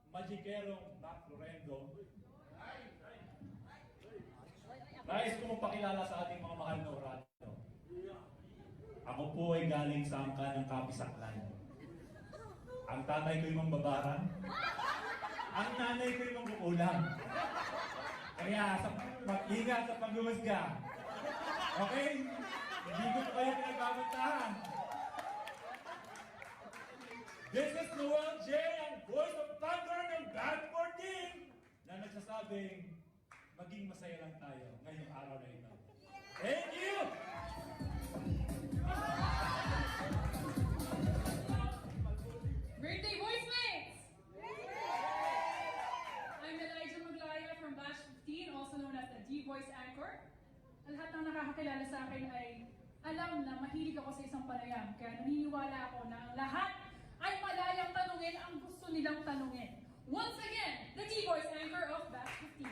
Magikerong Mac Lorendo. Nais ko mong pakilala sa ating mga mahal na orado. Ako po ay galing sa angka ng Kapisaklan. Ang tatay ko'y mambabarang. Ang nanay ko'y mangkukulang. Kaya mag-ingat sa paghuhusga. Okay? Hindi ko pa kayo pinagbabantahan. This is Noel J, ang voice of thunder ng Band 14 na nagsasabing maging masaya lang tayo ngayong araw na ito. Thank you! Birthday voice mates! I'm Elijah Maglaya from Batch 15, also known as the D-Voice Anchor. Lahat ng nakakakilala sa akin ay alam na mahilig ako sa isang panayam, kaya naniniwala ako na ang lahat ay malayang tanungin ang gusto nilang tanungin. Once again, the D-Voice Anchor of Batch 15.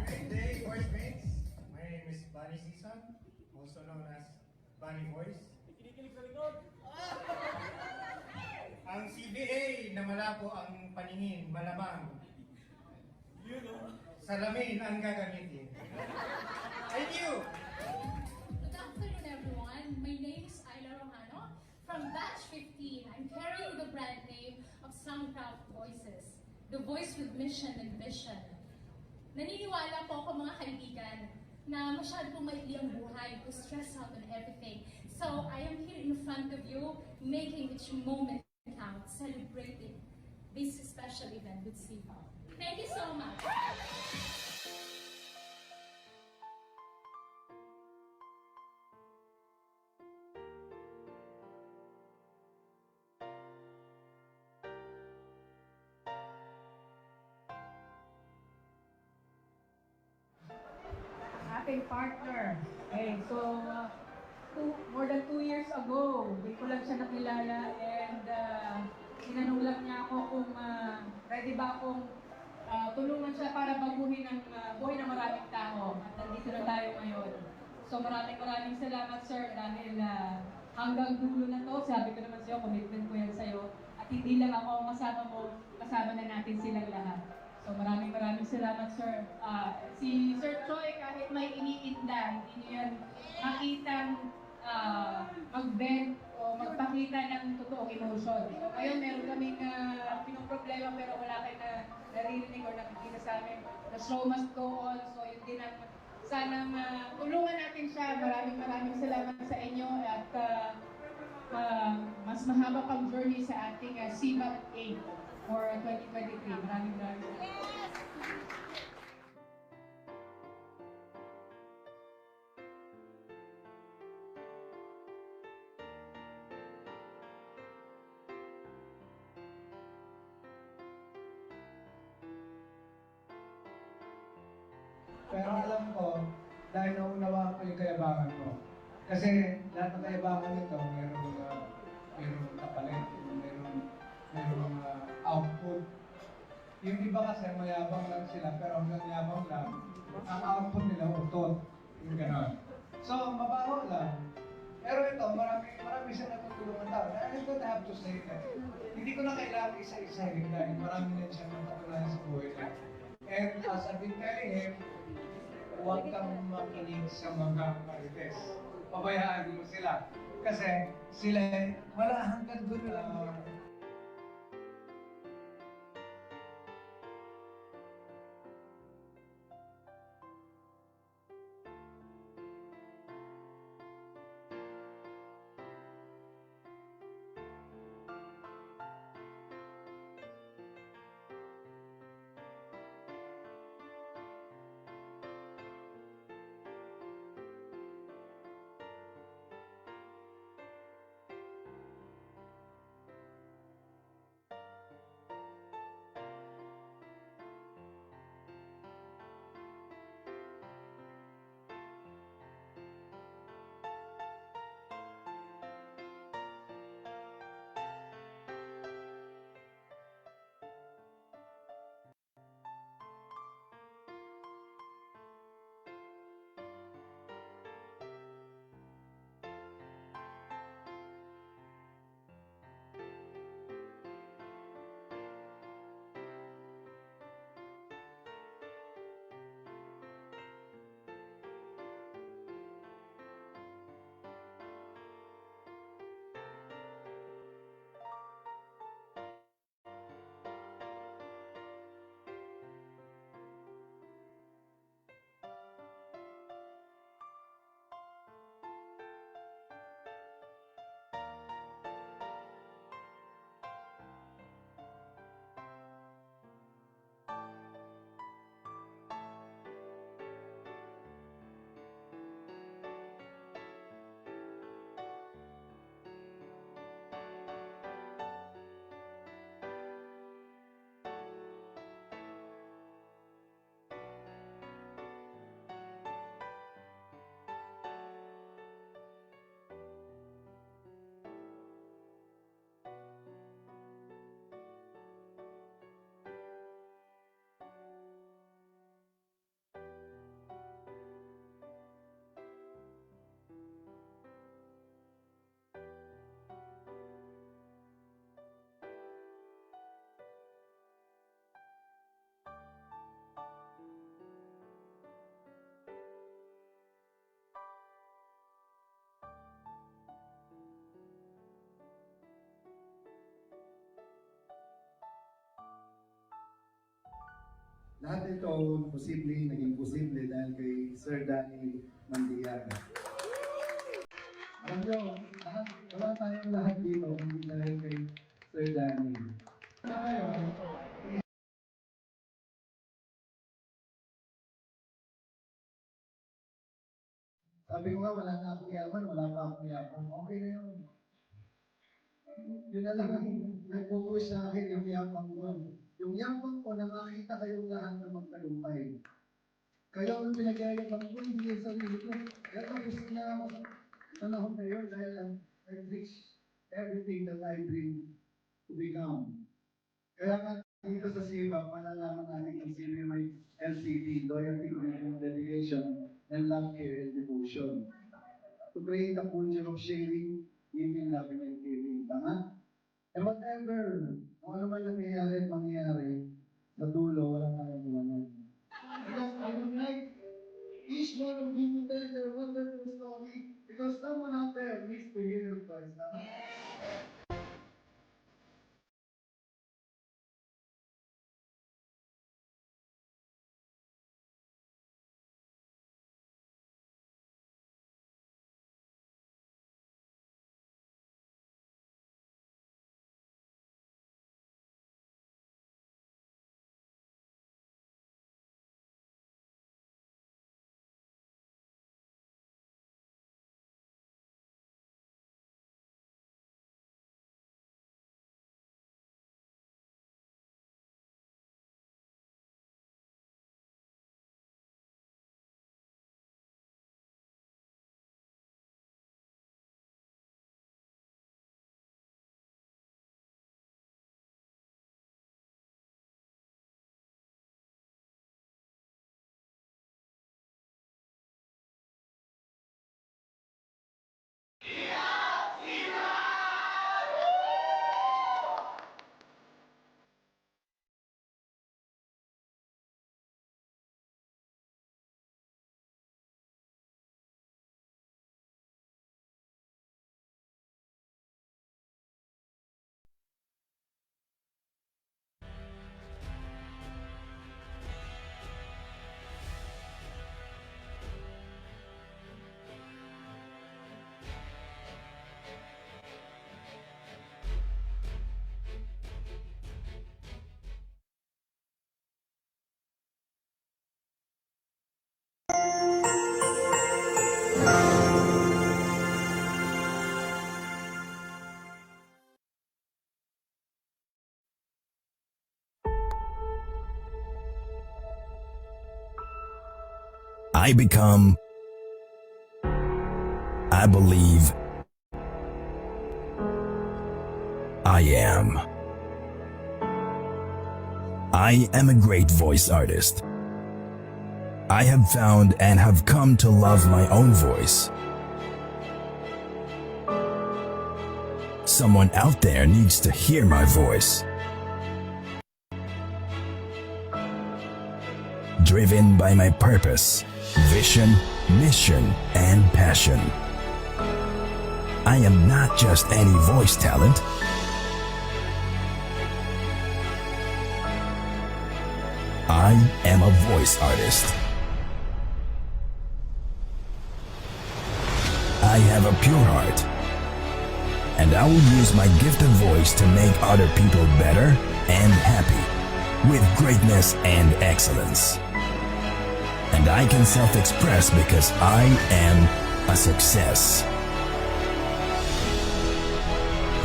Great day, voice mates. My name is Bunny Season, also known as Bunny Voice. Kinikilig sa likod. Ang CBA na malabo ang paningin, malamang. Yun o. Salamin ang gagamitin. Thank you! Good afternoon, everyone. My name is Ayla Romano from Batch 15. I'm carrying the brand name of Some Proud Voices, the voice with mission and vision. Naniniwala po ako mga kaibigan na masyado pong maikli ang buhay to stress out on everything. So I am here in front of you, making each moment count, celebrating this special event with Siva. Thank you so much. Ating partner. Okay, so more than 2 years ago, hindi ko lang siya nakilala and tinanong lang niya ako kung ready ba akong tulungan siya para baguhin ang buhay ng maraming tao. At nandito na tayo ngayon. So maraming salamat sir dahil hanggang dulo na to, sabi ko naman sa'yo, commitment ko yan sa'yo. At hindi lang ako ang kasama mo, kasama na natin silang lahat. So maraming salamat sir. Si Sir Choi kahit may iniinda, hindi niyo yan makitang mag-vent o magpakita ng totoong emotion. So ngayon meron kaming pinoproblema pero wala kayo na naririnig o nakikita sa amin. The show must go on. So yun din ang sanang tulungan natin siya. Maraming salamat sa inyo at mas mahaba pang journey sa ating CBAT 8 for 2023. Maraming salamat. Pero alam ko, dahil naunawaan ko yung kayabangan mo. Kasi lahat ng kayabangan nito, merong kapalit, merong output. Yung iba kasi mayabang lang sila, pero hanggang yabang lang, ang output nila utot. Yung gano'n. So, mabaho lang. Pero ito, marami siya natutulungan tao. I don't have to say that. Hindi ko na kailangan isa-isahin dahil marami na siya natutulungan sa buhay niya. And as I've been telling him, huwag kang makinig sa mga marites. Pabayaan mo sila. Kasi sila, wala hanggang doon lang. Lahat ito naging posible dahil kay Sir Danny Mandiaga. Alam nyo, wala tayong lahat dito hindi dahil kay Sir Danny. Ngayon, sabi ko nga, wala na akong yaman, wala pa akong yaman. Okay na yun. Yun na lang ang nagpupush sa akin, yung yaman ko. Yung yaman ko na makita kayong lahat na magtagumpay. Kayo ang pinagyayabang ko, hindi yung sarili ko. Kaya gusto na ako sa panahon na yun dahil I've reached everything that I dream to become. Kaya nga dito sa SIVA, malalaman natin kung sino yung may LCD, Loyalty, Commitment, Dedication, and Love, Care, and Devotion. To create a culture of sharing, giving, loving, and caring. Tama? And whatever, kung ano man nangyayari at mangyayari, sa dulo, walang nakagawanan. Because I would like each one of you to tell their wonderful story because someone out there needs to hear your voice. Tama? I become, I believe, I am. I am a great voice artist. I have found and have come to love my own voice. Someone out there needs to hear my voice. Driven by my purpose, vision, mission, and passion. I am not just any voice talent. I am a voice artist. I have a pure heart, and I will use my gift of voice to make other people better and happy with greatness and excellence. And I can self-express because I am a success.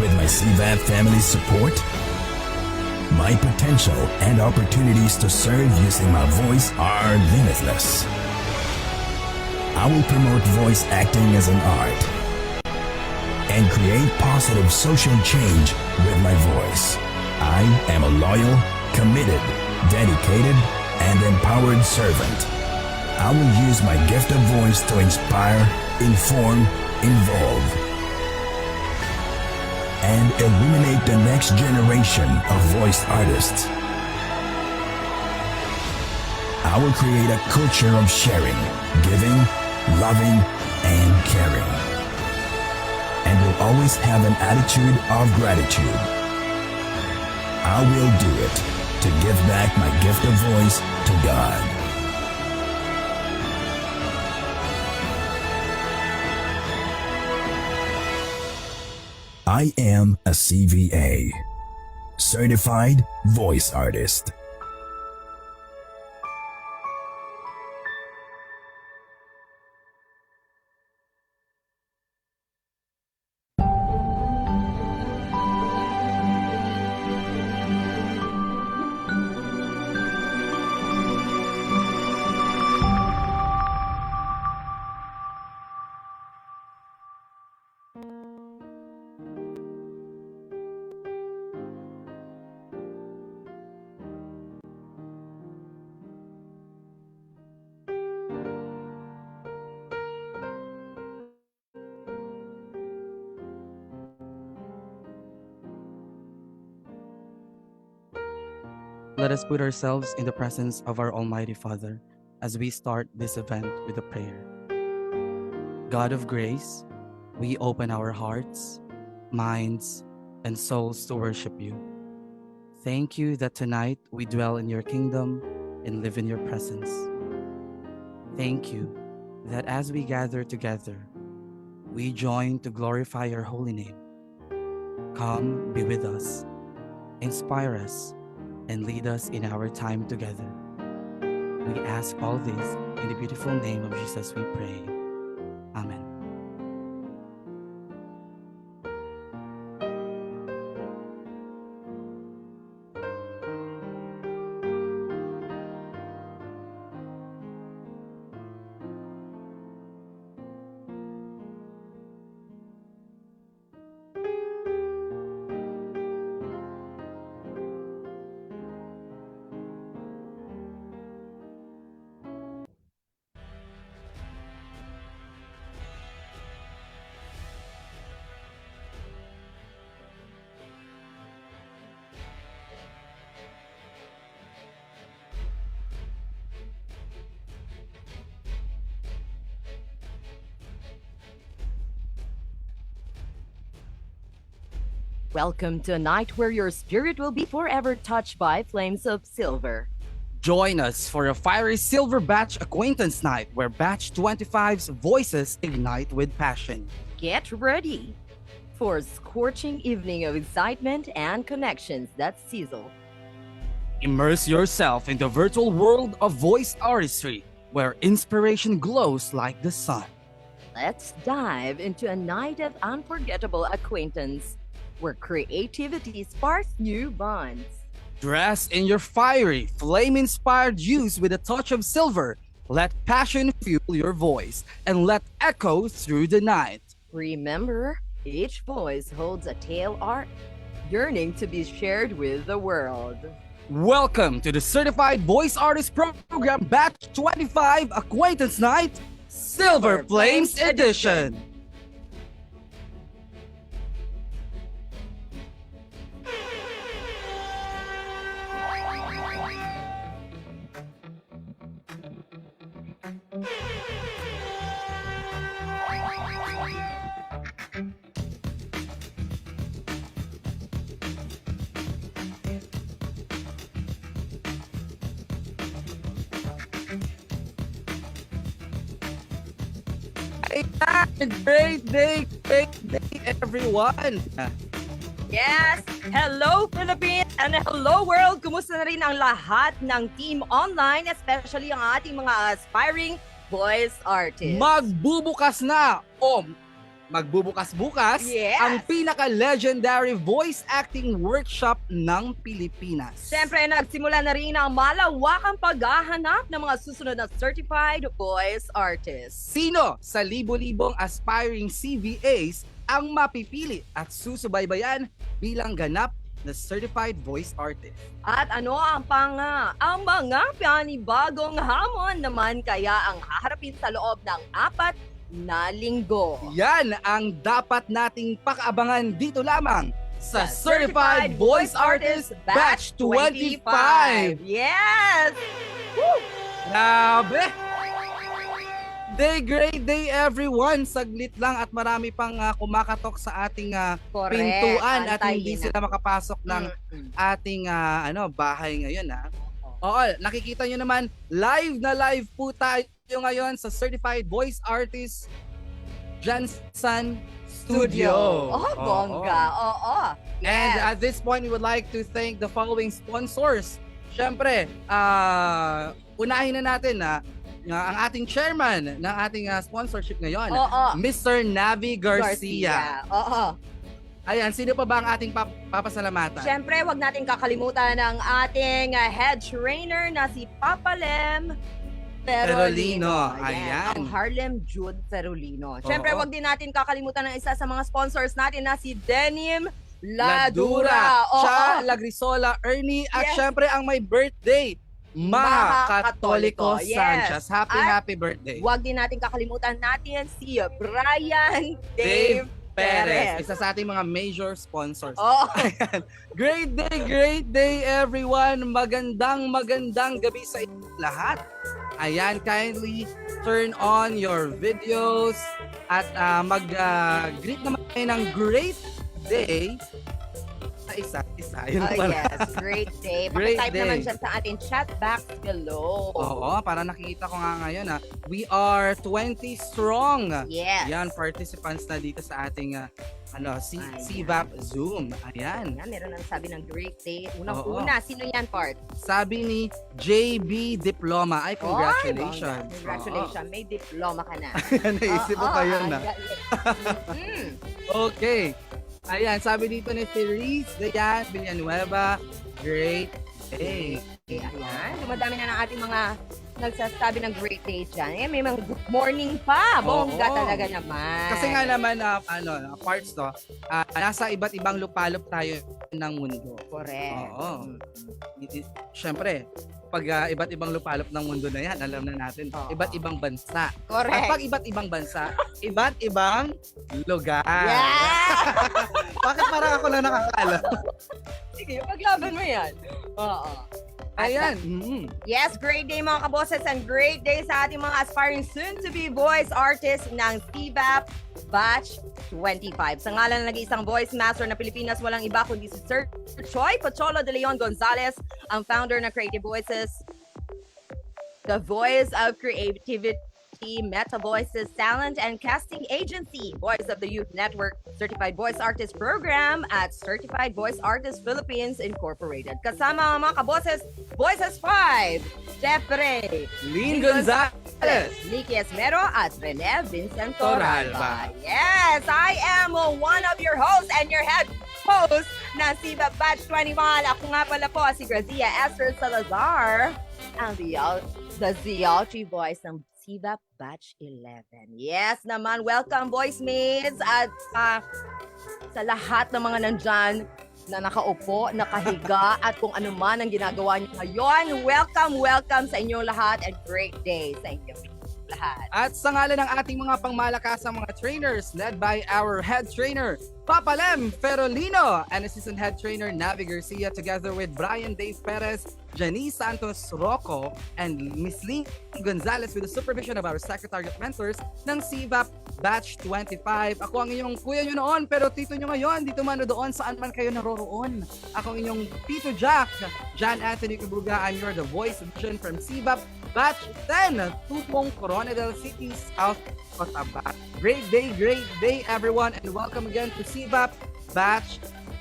With my CVAP family's support, my potential and opportunities to serve using my voice are limitless. I will promote voice acting as an art and create positive social change with my voice. I am a loyal, committed, dedicated, and empowered servant. I will use my gift of voice to inspire, inform, involve, and illuminate the next generation of voice artists. I will create a culture of sharing, giving, loving, and caring. And will always have an attitude of gratitude. I will do it to give back my gift of voice to God. I am a CVA, Certified Voice Artist. Let us put ourselves in the presence of our Almighty Father as we start this event with a prayer. God of grace, we open our hearts, minds, and souls to worship you. Thank you that tonight we dwell in your kingdom and live in your presence. Thank you that as we gather together, we join to glorify your holy name. Come, be with us, inspire us, and lead us in our time together. We ask all this in the beautiful name of Jesus we pray. Amen. Welcome to a night where your spirit will be forever touched by flames of silver. Join us for a fiery Silver Batch Acquaintance Night where Batch 25's voices ignite with passion. Get ready for a scorching evening of excitement and connections that sizzle. Immerse yourself in the virtual world of voice artistry where inspiration glows like the sun. Let's dive into a night of unforgettable acquaintance where creativity sparks new bonds. Dress in your fiery, flame-inspired hues with a touch of silver. Let passion fuel your voice and let echo through the night. Remember, each voice holds a tale art, yearning to be shared with the world. Welcome to the Certified Voice Artist Program Batch 25 Acquaintance Night, Silver Flames Edition. Great day, everyone! Yes! Hello, Philippines! And hello, world! Kumusta na rin ang lahat ng team online, especially ang ating mga aspiring voice artists? Magbubukas na o magbubukas bukas Yes! ang pinaka-legendary voice acting workshop ng Pilipinas. Siyempre, nagsimula na rin ang malawakang paghahanap ng mga susunod na certified voice artists. Sino sa libo-libong aspiring CVAs ang mapipili at susubaybayan bilang ganap na certified voice artist? At ano ang mga panibagong hamon naman kaya ang haharapin sa loob ng 4 na linggo? Yan ang dapat nating pakaabangan dito lamang sa Certified Voice Artist Batch 25! Yes! Woo! Grabe! great day everyone. Saglit lang at marami pang kumakatok sa ating Correct. pintuan at hindi Antayin sila makapasok ng ating bahay ngayon. Oo, nakikita nyo naman, live na live po tayo ngayon sa Certified Voice Artist Jansan Studio. Oh, bongga. Oo. And Yes. at this point, we would like to thank the following sponsors. Siyempre, unahin na natin na ang ating chairman ng ating sponsorship ngayon, Oo. Mr. Navi Garcia. Oo. Ayan, sino pa ba ang ating papasalamatan? Siyempre, wag natin kakalimutan ang ating head trainer na si Papa Lem Ferolino. Ayan. Ang Harlem Jude Ferolino. Siyempre, wag din natin kakalimutan ng isa sa mga sponsors natin na si Denim Ladura. Oo. Siya, Lagrisola, Ernie, at Yes. syempre ang may birthday, Maha Katoliko Yes. Sanchez. Happy, At happy birthday. Wag din natin kakalimutan natin si Brian Dave Dave Perez. Perez. Isa sa ating mga major sponsors. Oo. Great day everyone. Magandang gabi sa inyong lahat. Ayan, kindly turn on your videos at mag-greet naman kayo ng great day sa isa-isa. Yun Oh, pala. yes, great day. Great Pakitype day. naman dyan sa ating chat box below. Oo, para nakikita ko nga ngayon we are 20 strong. Yes. Yan, participants na dito sa ating Ayan. CVAP Zoom. Ayan. Ayan, meron ang sabi ng great day. Oo. Unang-una, sino yan, Part? Sabi ni JB Diploma. Ay, congratulations. Oy, congratulations. May diploma ka na. Oo. Naisip ko pa yun na. Okay. Ayan, sabi dito ni si Reese Dayan Villanueva. Great day. Okay, ayan. Dumadami na ng ating mga nagsasabi ng great day dyan. Eh, may mga good morning pa. Bongga Oo. talaga naman. Kasi nga naman, parts to, nasa iba't ibang lupalop tayo ng mundo. Correct. Oo. Siyempre, pag iba't ibang lupalop ng mundo na yan, alam na natin, Oo. iba't ibang bansa. At Correct. pag iba't ibang bansa, iba't ibang lugar. Yeah! Bakit parang ako lang nakakaalam? Sige, paglaban mo yan. Oo. Ayan. Yes, great day mga kaboses and great day sa ating mga aspiring soon-to-be voice artists ng CVAP Batch 25. Sa ngalan ng nag-iisang voice master na Pilipinas, walang iba kundi si Sir Choi Pocholo de Leon Gonzalez, ang founder ng Creative Voices, the voice of creativity, Meta Voices Talent and Casting Agency, Voice of the Youth Network, Certified Voice Artist Program at Certified Voice Artist Philippines Incorporated. Kasama ang mga kaboses, Voices 5, Jeffrey, Lynn Gonzalez. Nikki Esmero at Rene Vincent Toralba. Toralba. Yes, I am one of your hosts and your head host na si Batch 21. Ako nga pala po si Grazia Esther Salazar, ang the Zialtry voice ng CVAP Batch 11. Yes naman, welcome voicemates at sa lahat ng mga nandyan na nakaupo, nakahiga at kung ano man ang ginagawa niyo ngayon. Welcome sa inyong lahat and great day sa inyong lahat. At sa ngalan ng ating mga pangmalakasang mga trainers led by our head trainer, Papa Lem Ferolino, and assistant head trainer Navi Garcia, together with Brian Dave Perez, Janice Santos Rocco, and Miss Lynn Gonzalez with the supervision of our secretariat mentors ng CVAP Batch 25. Ako ang inyong kuya nyo noon, pero tito nyo ngayon, dito man o doon, saan man kayo naroroon. Ako ang inyong Tito Jack, John Anthony Kubuga. I'm your The Voice Vision from CVAP Batch 10, Tupong Coronadal City, South Cotabato. Great day everyone, and welcome again to CVAP Batch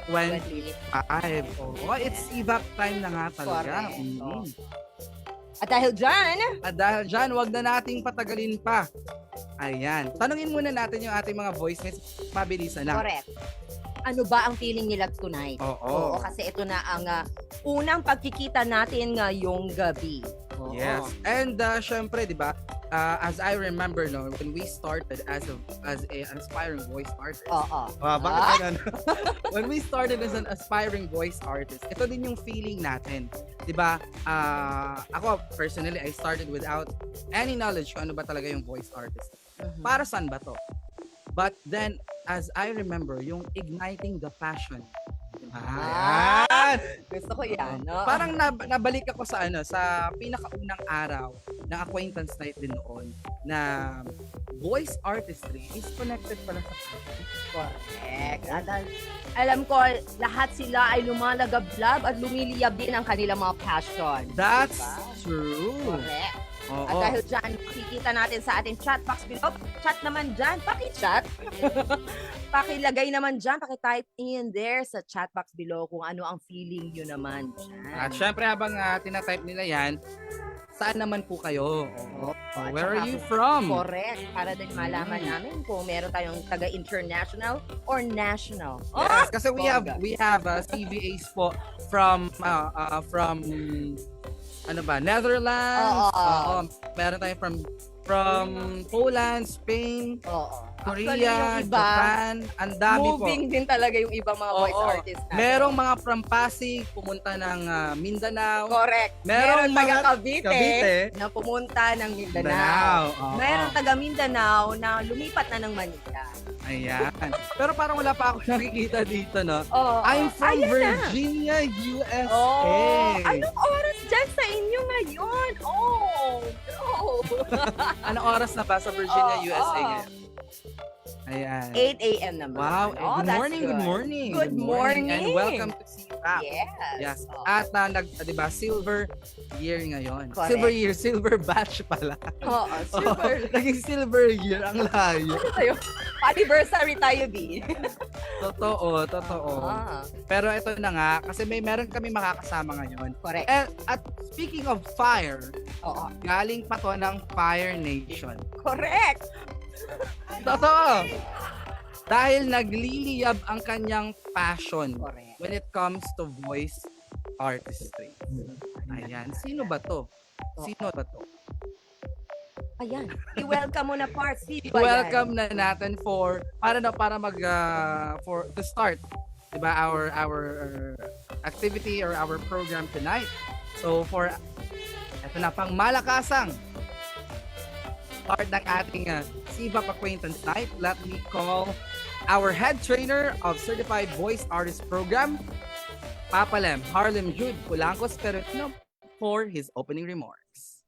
25. Oh, it's CVAP time na nga talaga. Correct. At dahil dyan, At dahil dyan, wag na nating patagalin pa. Ayan. Tanungin muna natin yung ating mga voicemails. Mabilisan lang. correct. Ano ba ang feeling nila tonight? Oo. Kasi ito na ang unang pagkikita natin ngayong gabi. Oo. Yes. And syempre, di ba, as I remember, no, when we started as an aspiring voice artist. Oo. Bakit ganun? When we started as an aspiring voice artist, ito din yung feeling natin. 'Di ba? Ako personally, I started without any knowledge kung ano ba talaga yung voice artist. Para saan ba 'to? But then as I remember, yung igniting the passion. Ah, gusto ko yan, no? Parang nabalik ako sa sa pinakaunang araw ng acquaintance night din noon na voice artistry is connected pala sa passion. Correct. At alam ko, lahat sila ay lumalagablab at lumiliyab din ang kanilang mga passion. That's Diba? true. Correct. Oo. At dahil dyan, makikita natin sa ating chat box below. Chat naman dyan. Paki-chat. Pakilagay naman dyan. Paki-type in there sa chat box below kung ano ang feeling nyo naman dyan. At syempre habang tinatype nila yan, saan naman po kayo? At Where are saka you from? Correct. Para din malaman namin kung meron tayong taga-international or national. Yes, kasi we have bongga. CVAs po from ano ba, Netherlands. Oo. Meron tayong from Poland, Spain, Oo. Korea, Actually, yung iba, Japan, ang dami po. moving din talaga yung ibang mga voice Oo. artists natin. Merong mga from Pasig, pumunta ng Mindanao. Correct. Merong Meron taga mga Cavite na pumunta ng Mindanao. Mindanao. Oo. Meron taga Mindanao na lumipat na ng Manila. Ayan. Pero parang wala pa ako nakikita dito, no? Oo. I'm from Ayan na. Virginia, USA. Oh, anong oras dyan sa inyo ngayon? Oh, no. Anong oras na ba sa Virginia, Oo, USA oo. ngayon? Ayan. 8 a.m. naman. Wow. Oh, Good that's morning, good good. morning. Good morning. And welcome to CPAP. Yes. Yes. Oh. At diba, silver year ngayon. Correct. Silver year, silver batch pala. Oo, super. Naging silver year, ang layo. Tayo, anniversary tayo, B. Totoo. Ah, Pero ito na nga, kasi meron kami makakasama ngayon. correct. At speaking of fire, Oo. galing pa to ng Fire Nation. Correct. Totoo! Dahil nagliliyab ang kanyang passion Correct. when it comes to voice artistry. Ayan. Sino ba to? Sino ba to? Ayan. I-welcome mo na part. Si Welcome na natin para to start, 'di ba, our activity or our program tonight. So ito na pang malakasang part ng ating CVAP Acquaintance Night, let me call our head trainer of Certified Voice Artist Program, Papa Lem, Harlem Jude Pulangcos Perutino, for his opening remarks.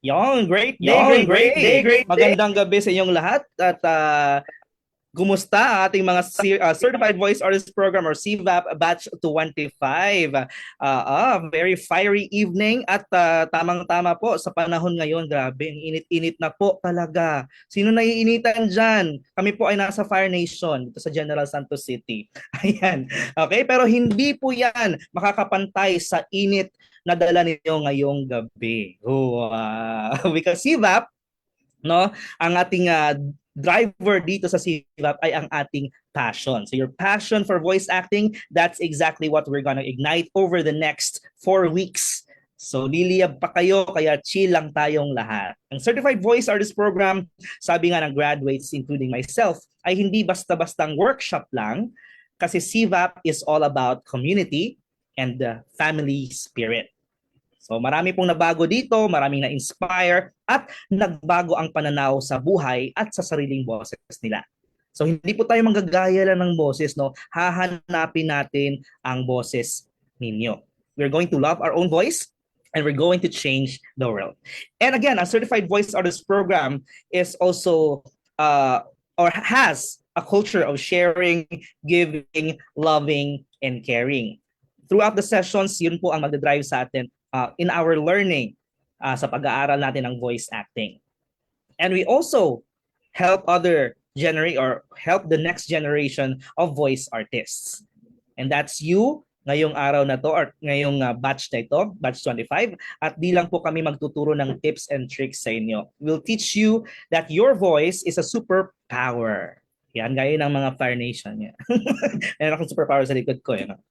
Yon, great day. Magandang gabi sa inyong lahat at kumusta ang ating mga Certified Voice Artist Program or CVAP Batch 25. Very fiery evening at tamang-tama po sa panahon ngayon. Grabe, ang init-init na po talaga. Sino naiinitan dyan? Kami po ay nasa Fire Nation dito sa General Santos City. Ayan. Okay, pero hindi po yan makakapantay sa init na dala ninyo ngayong gabi. Because CVAP, no, ang ating driver dito sa CVAP ay ang ating passion. So your passion for voice acting, that's exactly what we're gonna ignite over the next 4 weeks. So liliyab pa kayo, kaya chill lang tayong lahat. Ang Certified Voice Artist Program, sabi nga ng graduates including myself, ay hindi basta-bastang workshop lang, kasi CVAP is all about community and the family spirit. So marami pong nabago dito, maraming na-inspire at nagbago ang pananaw sa buhay at sa sariling boses nila. So hindi po tayo manggagaya lang ng boses, no? Hahanapin natin ang boses ninyo. We're going to love our own voice and we're going to change the world. And again, our Certified Voice Artist Program is also or has a culture of sharing, giving, loving, and caring. Throughout the sessions, yun po ang magdadrive sa atin in our learning sa pag-aaral natin ng voice acting. And we also help help the next generation of voice artists. And that's you ngayong araw na to or ngayong batch na ito, batch 25. At di lang po kami magtuturo ng tips and tricks sa inyo. We'll teach you that your voice is a superpower. Yan, gaya ng mga Fire Nation. Yeah. Meron akong superpower sa likod ko. You know?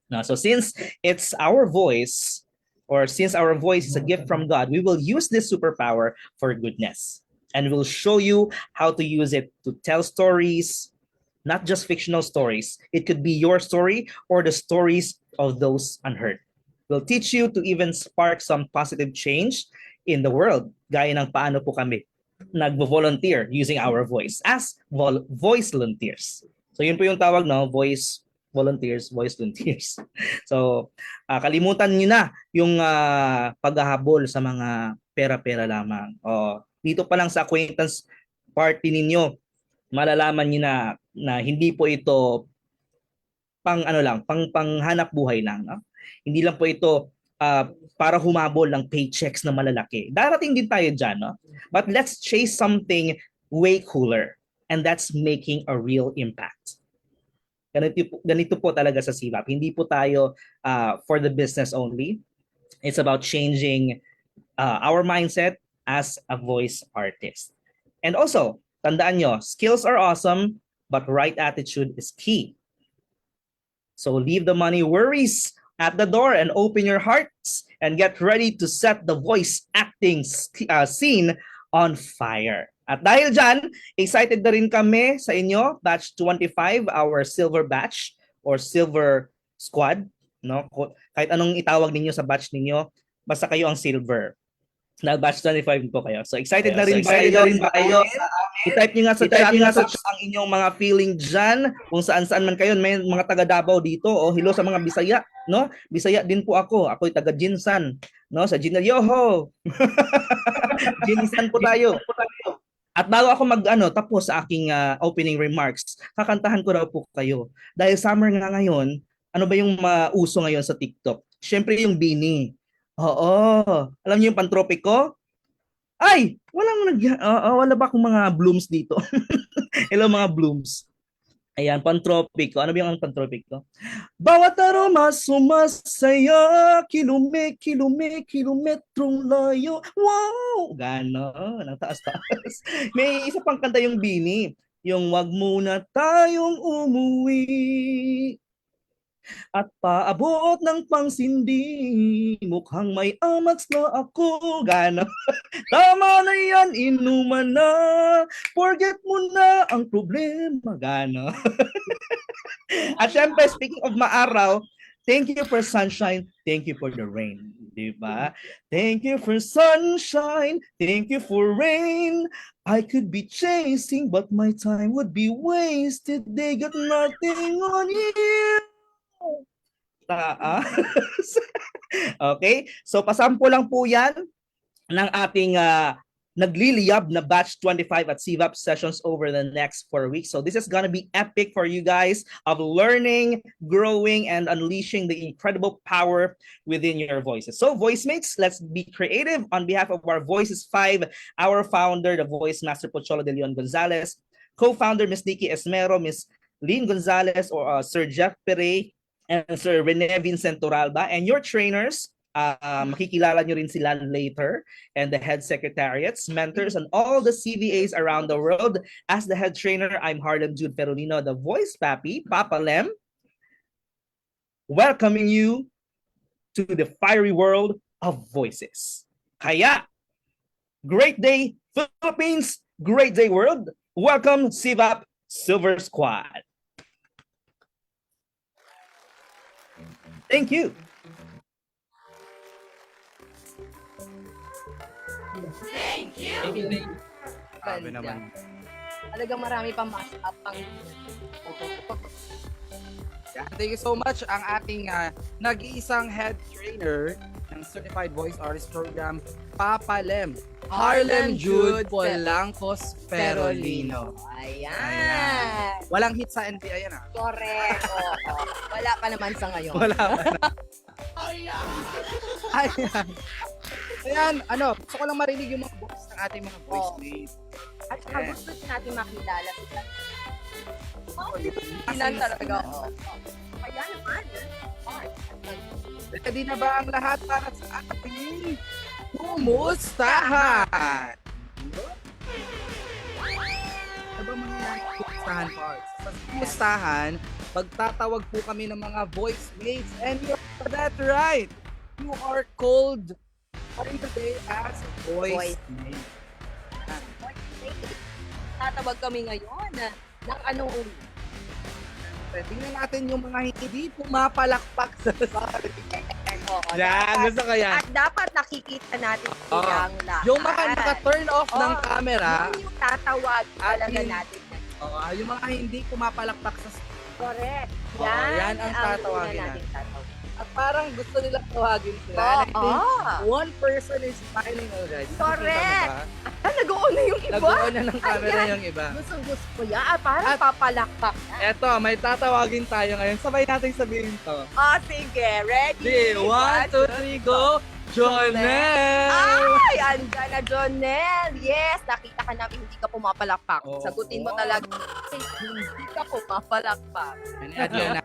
No, so since it's our voice, or since our voice is a gift from God, we will use this superpower for goodness. And we'll show you how to use it to tell stories, not just fictional stories. It could be your story or the stories of those unheard. We'll teach you to even spark some positive change in the world, gaya ng paano po kami nagvo-volunteer using our voice as voice volunteers. So yun po yung tawag, no? Voice volunteers. So, kalimutan niyo na yung paghahabol sa mga pera-pera lamang. Dito pa lang sa acquaintance party ninyo, malalaman niyo na hindi po ito pang ano lang, panghanap buhay lang, no? Hindi lang po ito para humabol ng paychecks na malalaki. Darating din tayo diyan, no? But let's chase something way cooler, and that's making a real impact. Ganito po talaga sa CVAP. Hindi po tayo for the business only. It's about changing our mindset as a voice artist. And also, tandaan nyo, skills are awesome, but right attitude is key. So leave the money worries at the door and open your hearts and get ready to set the voice acting scene on fire. At dahil dyan, excited na rin kami sa inyo, Batch 25, our silver batch or silver squad. No? Kahit anong itawag ninyo sa batch ninyo, basta kayo ang silver. Na batch 25 po kayo. So excited na rin ba kayo? I-type nyo nga sa chat ang inyong mga feeling dyan. Kung saan-saan man kayo. May mga taga Davao dito. O hello sa mga Bisaya. No? Bisaya din po ako. Ako'y taga Jinsan. No? Sa Jinal, yoho! Jinsan po tayo. At bago ako tapos sa aking opening remarks, kakantahan ko raw po kayo. Dahil summer nga ngayon, ano ba yung mauso ngayon sa TikTok? Siyempre yung Bini. Oo. Alam niyo yung pantropiko? Ay! Wala ba akong mga blooms dito? Hello mga blooms. Ayan, pantropiko. Ano ba yung pantropiko? Bawat aroma sumasaya, kilometrong layo. Wow! Ganon. Ang taas-taas. May isa pang kanta yung Bini. Yung wag muna tayong umuwi. At paabot ng pangsindi, mukhang may amats na ako. Gano? Tama na yan, inuman na. Forget mo na ang problema. Gano? At syempre, speaking of maaraw, thank you for sunshine, thank you for the rain. Diba? Thank you for sunshine, thank you for rain. I could be chasing, but my time would be wasted. They got nothing on you. Taas. Okay? So pasampo lang po yan ng ating nagliliyab na Batch 25 at CVAP sessions over the next 4 weeks. So this is gonna be epic for you guys of learning, growing, and unleashing the incredible power within your voices. So voicemates, let's be creative. On behalf of our Voices 5, our founder, the Voice Master Pocholo de Leon Gonzalez, co-founder Ms. Nikki Esmero, Ms. Lynn Gonzalez, or Sir Jeff Perey, and Sir Rene Vincent Toralba, and your trainers, makikilala nyo rin sila later, and the head secretariats, mentors, and all the CVAs around the world. As the head trainer, I'm Harlem Jude Perolino, the voice papi, Papa Lem, welcoming you to the fiery world of voices. Kaya, great day, Philippines, great day, world. Welcome, CVAP Silver Squad. Thank you. Grabe naman. Talagang marami pang mas-up pang... Thank you so much ang ating nag-iisang head trainer ng Certified Voice Artist Program, Papa Lem. Harlem Jude Polancos Perolino. Ayan. Walang hit sa NBI yan Correct. Oo. Wala pa naman sa ngayon. Wala pa na. Ayan. Ayan, gusto ko lang marinig yung mga voice ng ating mga voicemates. At saka gusto natin makilala sila. Ilan talaga. Kaya naman. Ready na ba ang lahat para sa ating kumustahan? Ano ba mga kumustahan parts? Sa kumustahan, pagtatawag po kami ng mga voicemates, and you're that right. You are called today as voicemate. Tatawag kami ngayon ng anong uri. Tingnan natin yung mga hindi pumapalakpak sa sarili. Yan, gusto ko yan. At dapat nakikita natin silang lahat. Yung naka-turn off ng camera. Yung tatawag talaga natin. Yung mga hindi pumapalakpak sa Correct. yan ang tatawagin natin. At parang gusto nilang tawagin sila. And I think Oo. one person is smiling already. Correct. Nakikita mo ba? Nag-on na yung iba. Nag-on na ng camera Ayan. yung iba. Gusto ko yan. Parang At- papalakpak. Eto, may tatawagin tayo ngayon. Sabay natin sabihin to. Sige. Ready? Di, 1, 2, 3, go! Jonel! Ay, andyan na, Jonel. Yes, nakita ka namin hindi ka pumapalakpak. Oo. Sagutin mo talaga. Kasi hindi ka pumapalakpak. And Adriana.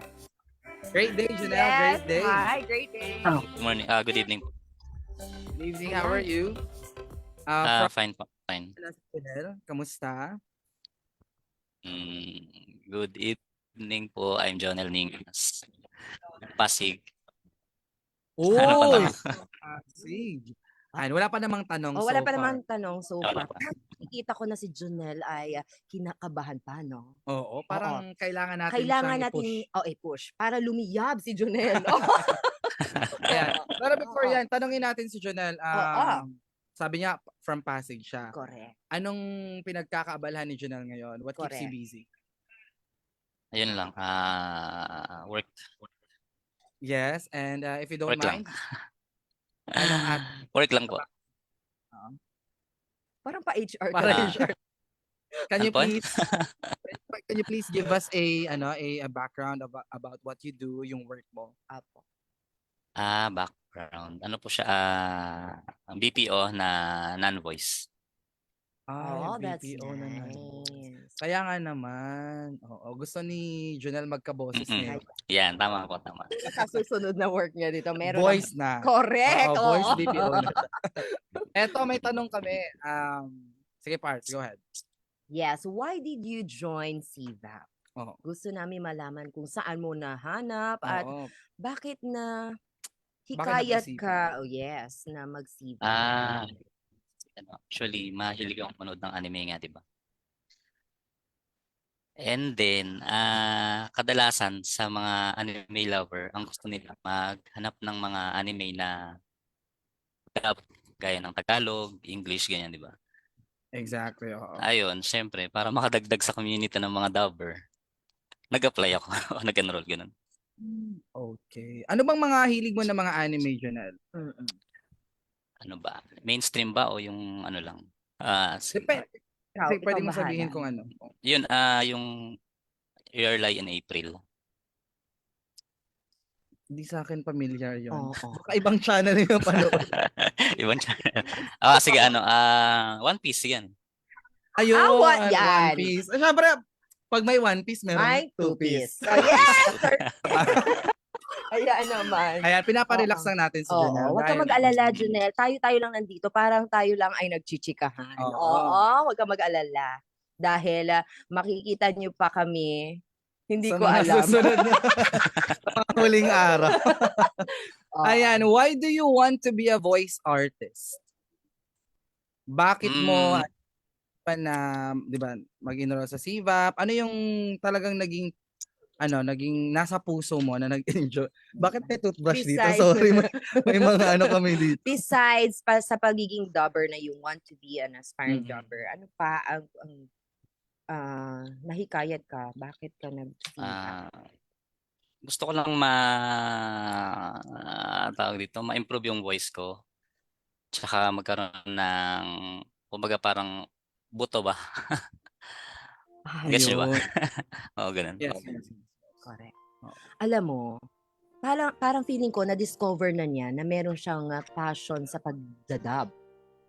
Great day, Jonel. Yes. Great day. Hi, great day. Good morning. Good evening. Good evening. How are you? Fine po. Fine. Jonel, kamusta? Good evening po. I'm Jonel Ningas. Pasig. Uy! Ano pa naman? Sige. Wala pa namang tanong Wala so pa far. naman tanong so Wala far. Nakikita ko na si Jonel ay kinakabahan pa, no? Oo, parang kailangan natin Kailangan siyang natin i-push. i-push para lumiyab si Jonel. Ayan. Pero before yan, tanongin natin si Jonel. Oo. Sabi niya, from Pasig siya. Correct. Anong pinagkakaabalahan ni Jonel ngayon? What keeps you Correct. busy? Ayun lang. Work. Yes, and if you don't Work lang. mind, anong at Work lang po. Parang pa-HR para Ah. HR. Can you Ano po? please give us a background about what you do, yung work mo? Apo. Background. Ano po siya? BPO na non-voice. Oh, that's BPO na naman. nice. Kaya nga naman. Oo, gusto ni Jonel magka-boses Mm-mm. ngayon. Yan, tama po, tama. Sa susunod na work niya dito, meron Voice na. Correct. Oo, voice oo. BPO na. Eto, may tanong kami. Sige, Parts, go ahead. Yes, why did you join CVAP? Oo. Gusto namin malaman kung saan mo nahanap at Oo. bakit na Bakit hikayat nag-CVAP? ka, oh yes, na mag-CVAP. Actually, mahilig akong manood ng anime nga, di ba? And then, kadalasan sa mga anime lover, ang gusto nila maghanap ng mga anime na dub, gaya ng Tagalog, English, ganyan, di ba? Exactly, oo. Ayun, syempre, para makadagdag sa community ng mga dubber, nag-apply ako, nag-enroll, ganun. Okay. Ano bang mga hilig mo na mga anime, Jonel? Ano ba? Mainstream ba o yung ano lang? Depende. Ikaw, Kasi pwede ikaw mo sabihin bahala. kung ano. Yun, yung Early in April. Hindi sa akin familiar yun. Oo. Baka ibang channel yung panood. Ibang channel. Sige, One Piece yan. Ayun, yan. One Piece. Siyempre, pag may One Piece, meron May two piece. Oh, yes! sir. Ayan naman. Ayan, pinaparelax Oo. lang natin si Oo, Jonel. huwag ka dahil- mag-alala, Junel. Tayo lang nandito. Parang tayo lang ay nagchichikahan. Oo. Oo, huwag ka mag-alala. Dahil makikita niyo pa kami. Hindi sa ko mga alam. susunod na sa mga huling araw. Oo. Ayan, why do you want to be a voice artist? Bakit mo pa na, 'di ba, mag-enroll sa CVAP? Ano yung talagang naging nasa puso mo na nag-enjoy? Bakit may toothbrush dito? Besides- Sorry, may mga ano kami dito. Besides pa sa pagiging dubber na you want to be an aspiring Mhm. dubber, ano pa ang nahikayat ka? Bakit ka nag-CVAP? Gusto ko lang tawag dito, ma-improve yung voice ko. Tsaka magkaroon ng, kumbaga parang buto ba? Gets niyo ba? Ayun. Oo, ganun. Yes, yes. Correct. Oo. Alam mo, parang feeling ko na-discover na niya na meron siyang passion sa pagdadub.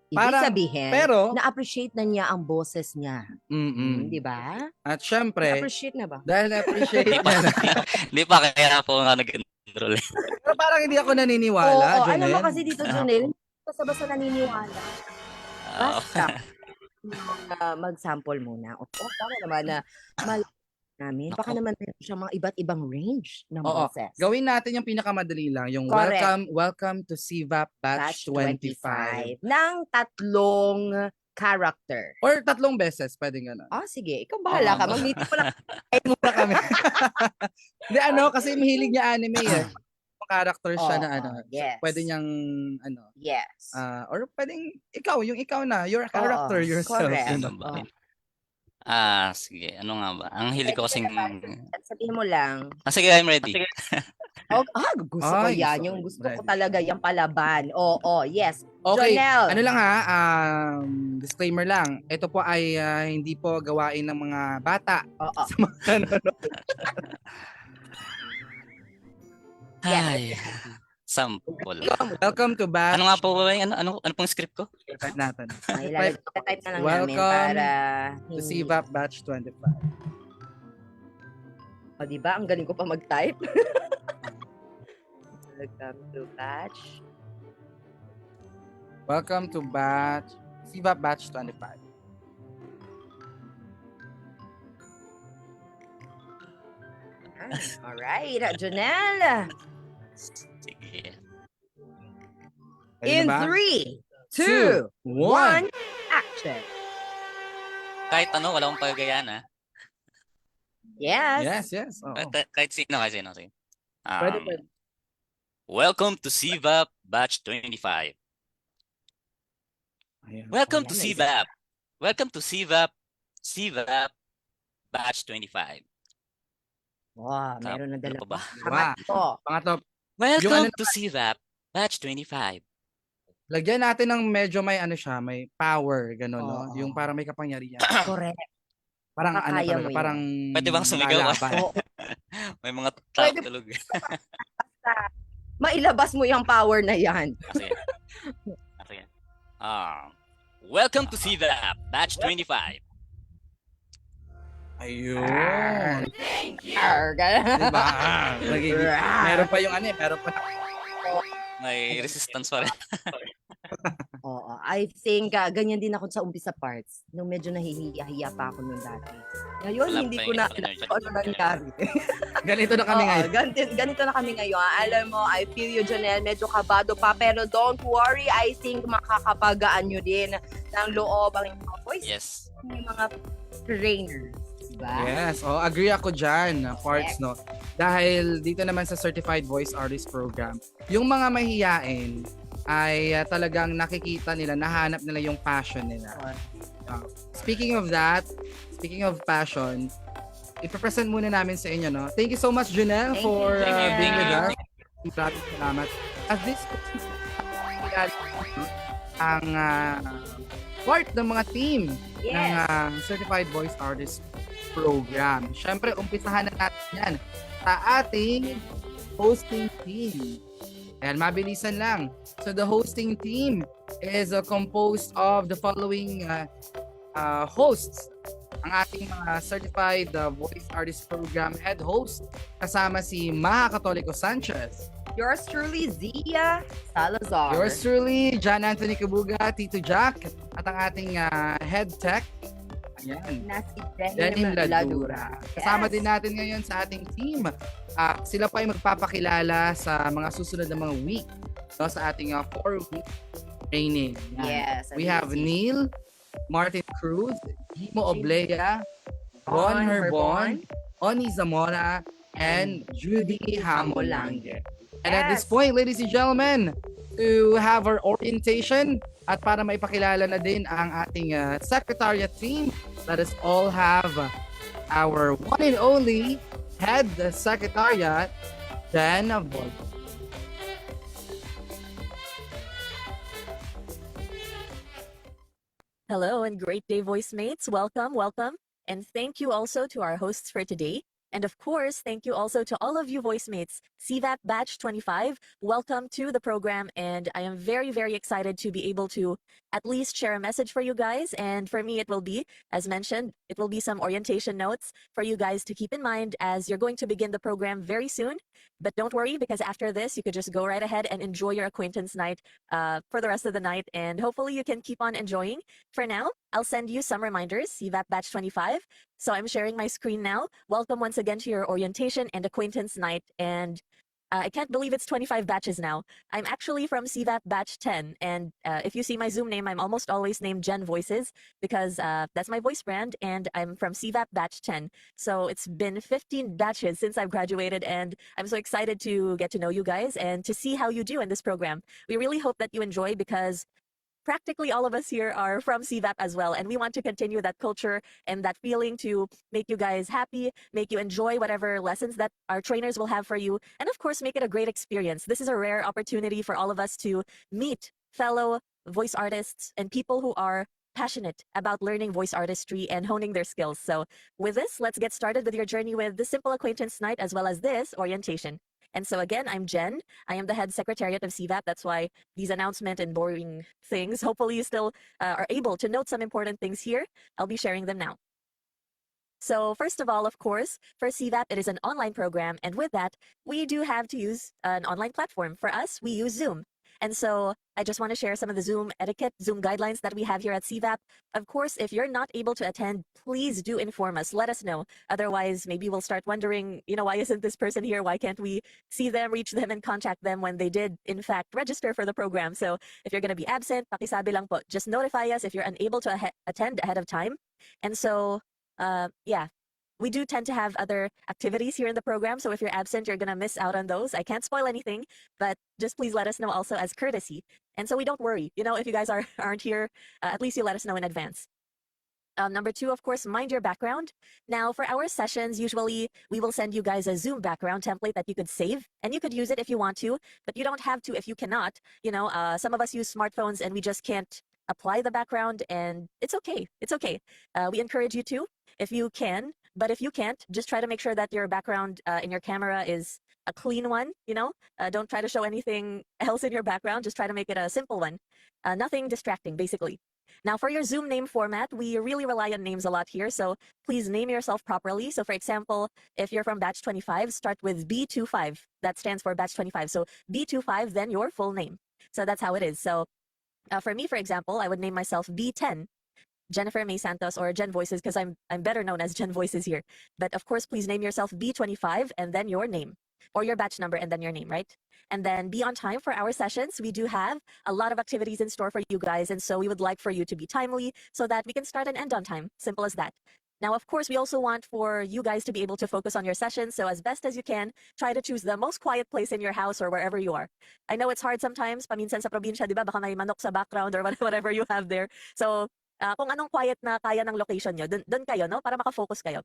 Ibig Parang- sabihin, Pero, na-appreciate na niya ang boses niya. mm-mm. Di ba? At syempre, Na-appreciate na ba? dahil na-appreciate niya na. Hindi pa, kaya ako nga nag-enroll. Pero parang hindi ako naniniwala, Oo, alam Jonel. mo kasi dito, Junel, basta-basta naniniwala. Basta. Mag-sample muna. O, tama naman na namin. Baka Nako. naman meron siyang mga iba't ibang range ng Oo. boses. Gawin natin yung pinakamadali lang, yung Correct. welcome to CVAP Batch 25. Ng 3 character. Or 3 beses, pwede gano'n. Sige. Ikaw bahala ka. Oo. Mag-meeting mo lang. Muna kami. Hindi, kasi mahilig niya anime eh. Yung character siya na Yes. pwede niyang, Yes. or pwedeng yung ikaw na, your character yourself. correct. Yun. Ano ba? Sige. Ano nga ba? Ang hilig ko kasing... Sabihin mo lang. Sige, I'm ready. Gusto ko Ay, yan. gusto Yung ko. gusto ko Ready. talaga yung palaban. Oo, yes. Okay, Jonel. ano lang ha, disclaimer lang. Ito po ay hindi po gawain ng mga bata. Oo. Sa mga nanonood. Ay, sample. Welcome to Batch. Ano nga po ba yung ano pong script ko? Type natin. Ay, type na lang namin Welcome para to CVAP Batch 25. O, diba? Ang galing ko pa mag-type. Welcome to batch. Welcome to CVAP Batch 25. Alright, Jonel. Sige. Ready In na ba? 3, 2, 1. 1, action. Kahit ano, wala akong pagagayaan ha. Yes. Yes. Oo. Kahit sino. Sige. Pwede. Welcome to CVAP Batch 25. Ayan. Welcome to Ayan, CVAP. Welcome to CVAP Batch 25. Wow, meron na Ano dalawa. pa ba? Pangatlo. Pangatlo, Welcome ano to CVAP Batch 25. lagyan natin ng medyo may ano siya, may power, gano'n, no? Oo. Yung parang may kapangyarihan. Correct. Parang ano Makakaya talaga, mo yun. parang Pwede bang sumigaw? lalaban. Oo. May mga tao Pwede- tulog. Mailabas mo yung power na yan. Sige. Welcome to CVAP Batch 25. Ayun. Arga. Diba? Meron pa yung ano eh, meron pa. May resistance pa rin. Oo, I think ganyan din ako sa umpisa parts. Nung medyo nahihiya-hiya pa ako nung dati. Ngayon, Wala hindi pa ko yung na energy. alam kung ano nangyari. Ganito na kami Oo, ngayon. ganito na kami ngayon. Alam mo, I feel you, Jonel. Medyo kabado pa. Pero don't worry. I think makakapagaan nyo din ng loob ang inyong mga voice. Yes. Yung mga trainers. Diba? Yes, agree ako dyan, parts, no? Dahil dito naman sa Certified Voice Artist Program, yung mga mahihiyain ay talagang nakikita nila, nahanap nila yung passion nila. Speaking of that, speaking of passion, ipapresent muna namin sa inyo, no? Thank you so much, Junel, Thank for you, Junel. being with Thank us. Maraming salamat. At this ang part ng mga team Yes. ng Certified Voice Artist Program. Siyempre, umpisahan na natin yan sa ating hosting team. Ayan, mabilisan lang. So, the hosting team is composed of the following hosts. Ang ating mga Certified Voice Artist Program head host, kasama si Maha Catolico Sanchez. Yours truly, Zia Salazar. Yours truly, John Anthony Kabuga, Tito Jack, at ang ating head tech, ayan, Na si Denim Denim Ladura. Kasama din natin ngayon sa ating team. Sila pa ay magpapakilala sa mga susunod na mga week, no, sa ating 4-week training. Yan. Yes. We have Neil, Martin Cruz, Gimo Oblea, Ron Herbon, Oni Zamora, and Judy Hamolange. And at this Yes. point, ladies and gentlemen, to have our orientation at para maipakilala na din ang ating secretariat team, let us all have our one and only head secretariat, Dan Volpe. Hello and great day, voice mates. Welcome. And thank you also to our hosts for today. And of course, thank you also to all of you voice mates. CVAP Batch 25, welcome to the program. And I am very, very excited to be able to at least share a message for you guys. And for me, it will be, as mentioned, it will be some orientation notes for you guys to keep in mind as you're going to begin the program very soon. But don't worry, because after this, you could just go right ahead and enjoy your acquaintance night for the rest of the night. And hopefully you can keep on enjoying. For now, I'll send you some reminders, CVAP Batch 25. So I'm sharing my screen now. Welcome once again to your orientation and acquaintance night. And I can't believe it's 25 batches now. I'm actually from CVAP Batch 10. And if you see my Zoom name, I'm almost always named Jen Voices because that's my voice brand. And I'm from CVAP Batch 10. So it's been 15 batches since I've graduated. And I'm so excited to get to know you guys and to see how you do in this program. We really hope that you enjoy because practically all of us here are from CVAP as well, and we want to continue that culture and that feeling to make you guys happy, make you enjoy whatever lessons that our trainers will have for you, and of course, make it a great experience. This is a rare opportunity for all of us to meet fellow voice artists and people who are passionate about learning voice artistry and honing their skills. So with this, let's get started with your journey with the Simple Acquaintance Night as well as this orientation. And so again, I'm Jen. I am the head secretariat of CVAP. That's why these announcement and boring things, hopefully you still are able to note some important things here. I'll be sharing them now. So first of all, of course, for CVAP, it is an online program. And with that, we do have to use an online platform. For us, we use Zoom. And so I just want to share some of the Zoom etiquette, Zoom guidelines that we have here at CVAP. Of course, if you're not able to attend, please do inform us. Let us know. Otherwise, maybe we'll start wondering, why isn't this person here? Why can't we see them, reach them, and contact them when they did, in fact, register for the program? So if you're going to be absent, pakisabi lang po. Just notify us if you're unable to attend ahead of time. And so, we do tend to have other activities here in the program. So if you're absent, you're going to miss out on those. I can't spoil anything, but just please let us know also as courtesy. And so we don't worry, if you guys aren't here, at least you let us know in advance. Number 2, of course, mind your background. Now, for our sessions, usually we will send you guys a Zoom background template that you could save, and you could use it if you want to, but you don't have to if you cannot. Some of us use smartphones and we just can't apply the background, and it's okay. It's okay. We encourage you to, if you can, but if you can't, just try to make sure that your background in your camera is a clean one, don't try to show anything else in your background. Just try to make it a simple one. Nothing distracting, basically. Now, for your Zoom name format, we really rely on names a lot here, so please name yourself properly. So, for example, if you're from Batch 25, start with B25. That stands for Batch 25. So, B25, then your full name. So, that's how it is. So, for me, for example, I would name myself B10. Jennifer May Santos, or Jen Voices, because I'm better known as Jen Voices here. But of course, please name yourself B25 and then your name, or your batch number and then your name, right? And then be on time for our sessions. We do have a lot of activities in store for you guys, and so we would like for you to be timely so that we can start and end on time. Simple as that. Now, of course, we also want for you guys to be able to focus on your sessions. So as best as you can, try to choose the most quiet place in your house or wherever you are. I know it's hard sometimes. Paminsan sa probinsya, di ba? Baka may manok sa background or whatever you have there. So kung anong quiet na kaya ng location nyo, dun kayo, no? Para makafocus kayo.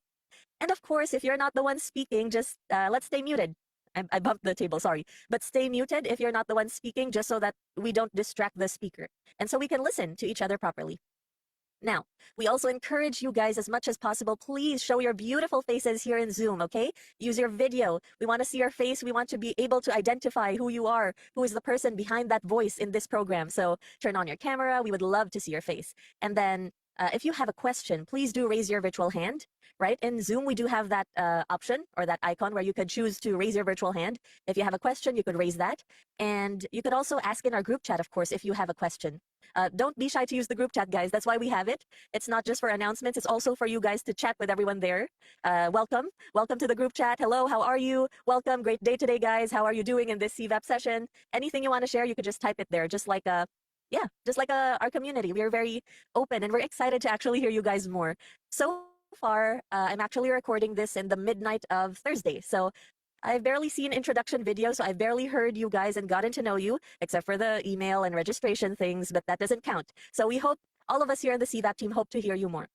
And of course, if you're not the one speaking, just let's stay muted. I bumped the table, sorry. But stay muted if you're not the one speaking, just so that we don't distract the speaker. And so we can listen to each other properly. Now, we also encourage you guys as much as possible, please show your beautiful faces here in Zoom, okay? Use your video. We want to see your face. We want to be able to identify who you are, who is the person behind that voice in this program. So turn on your camera. We would love to see your face. And then if you have a question, please do raise your virtual hand, right? In Zoom, we do have that option or that icon where you could choose to raise your virtual hand. If you have a question, you could raise that. And you could also ask in our group chat, of course, if you have a question. Don't be shy to use the group chat, guys. That's why we have it. It's not just for announcements. It's also for you guys to chat with everyone there. Welcome. Welcome to the group chat. Hello, how are you? Welcome. Great day today, guys. How are you doing in this CVAP session? Anything you want to share, you could just type it there, just like our community. We are very open and we're excited to actually hear you guys more. So far, I'm actually recording this in the midnight of Thursday. So I've barely seen introduction videos, so I've barely heard you guys and gotten to know you, except for the email and registration things, but that doesn't count. So we hope, all of us here in the CVAP team hope to hear you more.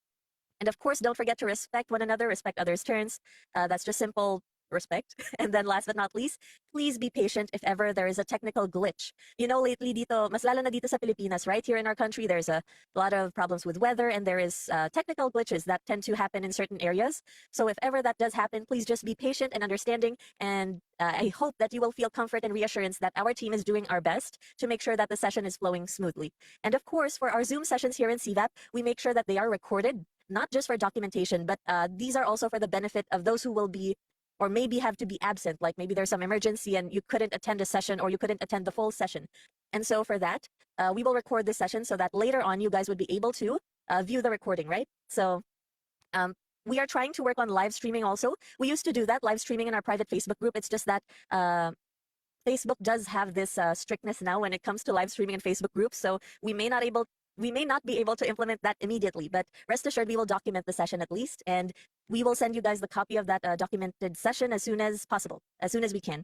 And of course, don't forget to respect one another, respect others' turns. That's just simple respect. And then last but not least, please be patient if ever there is a technical glitch. Lately dito, mas lalo na dito sa Pilipinas, right here in our country, there's a lot of problems with weather and there is technical glitches that tend to happen in certain areas. So if ever that does happen, please just be patient and understanding. And I hope that you will feel comfort and reassurance that our team is doing our best to make sure that the session is flowing smoothly. And of course, for our Zoom sessions here in CVAP, we make sure that they are recorded, not just for documentation, but these are also for the benefit of those who will be or maybe have to be absent, like maybe there's some emergency and you couldn't attend a session or you couldn't attend the full session. And so for that, we will record this session so that later on you guys would be able to view the recording, right? So we are trying to work on live streaming also. We used to do that, live streaming in our private Facebook group. It's just that Facebook does have this strictness now when it comes to live streaming in Facebook groups. So we may not be able to implement that immediately, but rest assured we will document the session at least, and we will send you guys the copy of that documented session as soon as possible, as soon as we can.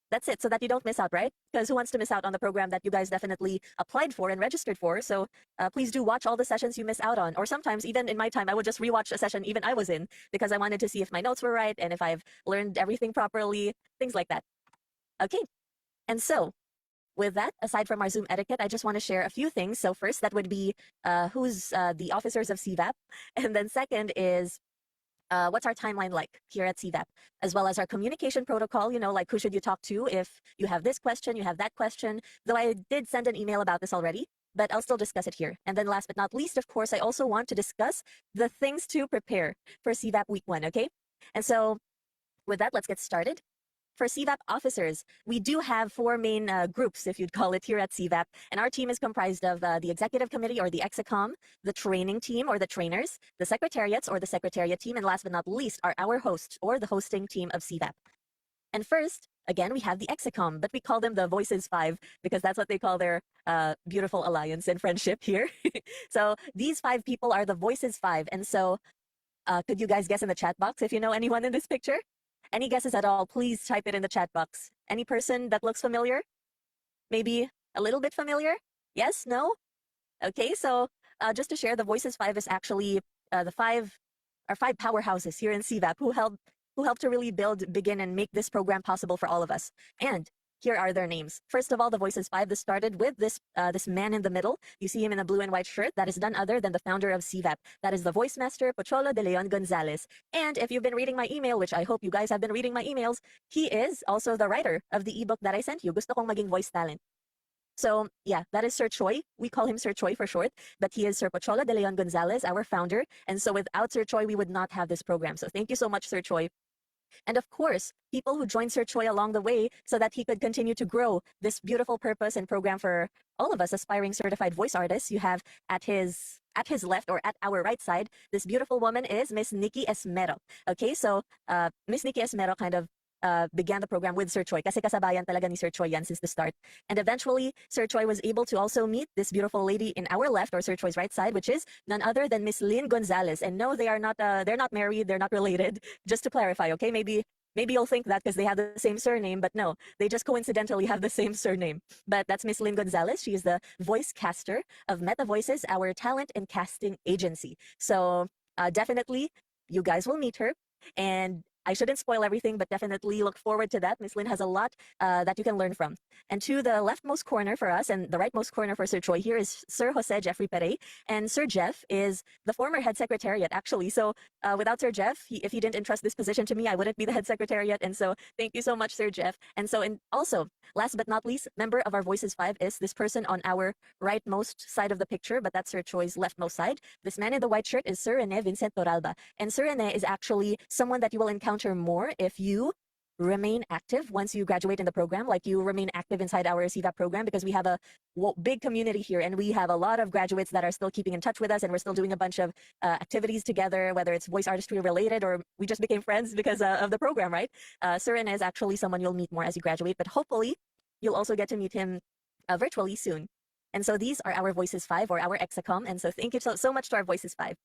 That's it, so that you don't miss out, right? Because who wants to miss out on the program that you guys definitely applied for and registered for? So please do watch all the sessions you miss out on. Or sometimes, even in my time, I would just rewatch a session even I was in because I wanted to see if my notes were right and if I've learned everything properly, things like that. Okay, and so with that, aside from our Zoom etiquette, I just want to share a few things. So first, that would be who's the officers of CVAP. And then second is what's our timeline like here at CVAP, as well as our communication protocol, like who should you talk to if you have this question, you have that question, though I did send an email about this already, but I'll still discuss it here. And then last but not least, of course, I also want to discuss the things to prepare for CVAP week 1, okay? And so with that, let's get started. For CVAP officers, we do have 4 main groups, if you'd call it, here at CVAP. And our team is comprised of the executive committee or the execom, the training team or the trainers, the secretariats or the secretariat team, and last but not least are our hosts or the hosting team of CVAP. And first, again, we have the execom, but we call them the Voices 5 because that's what they call their beautiful alliance and friendship here. So these 5 people are the Voices 5. And so could you guys guess in the chat box if you know anyone in this picture? Any guesses at all, please type it in the chat box. Any person that looks familiar? Maybe a little bit familiar? Yes? No? Okay, so just to share, the Voices 5 is actually the 5 powerhouses here in CVAP who helped to really begin and make this program possible for all of us. And here are their names. First of all, the Voices 5, this started with this man in the middle. You see him in a blue and white shirt. That is none other than the founder of CVAP. That is the Voice Master, Pocholo de Leon Gonzalez. And if you've been reading my email, which I hope you guys have been reading my emails, he is also the writer of the ebook that I sent you, Gusto Kong Maging Voice Talent. So yeah, that is Sir Choi. We call him Sir Choi for short, but he is Sir Pocholo de Leon Gonzalez, our founder. And so without Sir Choi, we would not have this program. So thank you so much, Sir Choi. And of course, people who joined Sir Choi along the way so that he could continue to grow this beautiful purpose and program for all of us aspiring certified voice artists. You have at his left or at our right side, this beautiful woman is Miss Nikki Esmero. Okay, so Miss Nikki Esmero kind of began the program with Sir Choi kasi kasabayan talaga ni Sir Choi yan since the start. And eventually, Sir Choi was able to also meet this beautiful lady in our left or Sir Choi's right side, which is none other than Miss Lynn Gonzalez. And no, they're not married, they're not related. Just to clarify, okay? Maybe you'll think that because they have the same surname, but no, they just coincidentally have the same surname. But that's Miss Lynn Gonzalez. She is the voice caster of Meta Voices, our talent and casting agency. So definitely, you guys will meet her. And I shouldn't spoil everything, but definitely look forward to that. Miss Lynn has a lot that you can learn from. And to the leftmost corner for us and the rightmost corner for Sir Choi here is Sir Jose Jeffrey Perey. And Sir Jeff is the former head secretariat, actually. So without Sir Jeff, if he didn't entrust this position to me, I wouldn't be the head secretariat. And so thank you so much, Sir Jeff. And so, and also, last but not least, member of our Voices 5 is this person on our rightmost side of the picture, but that's Sir Choi's leftmost side. This man in the white shirt is Sir Rene Vincent Toralba. And Sir Rene is actually someone that you will encounter more if you remain active once you graduate in the program, like you remain active inside our CVAP program, because we have a big community here and we have a lot of graduates that are still keeping in touch with us and we're still doing a bunch of activities together, whether it's voice artistry related or we just became friends because of the program, right? Sir Rene is actually someone you'll meet more as you graduate, but hopefully you'll also get to meet him virtually soon. And so these are our Voices 5 or our Execom. And so thank you so much to our Voices 5.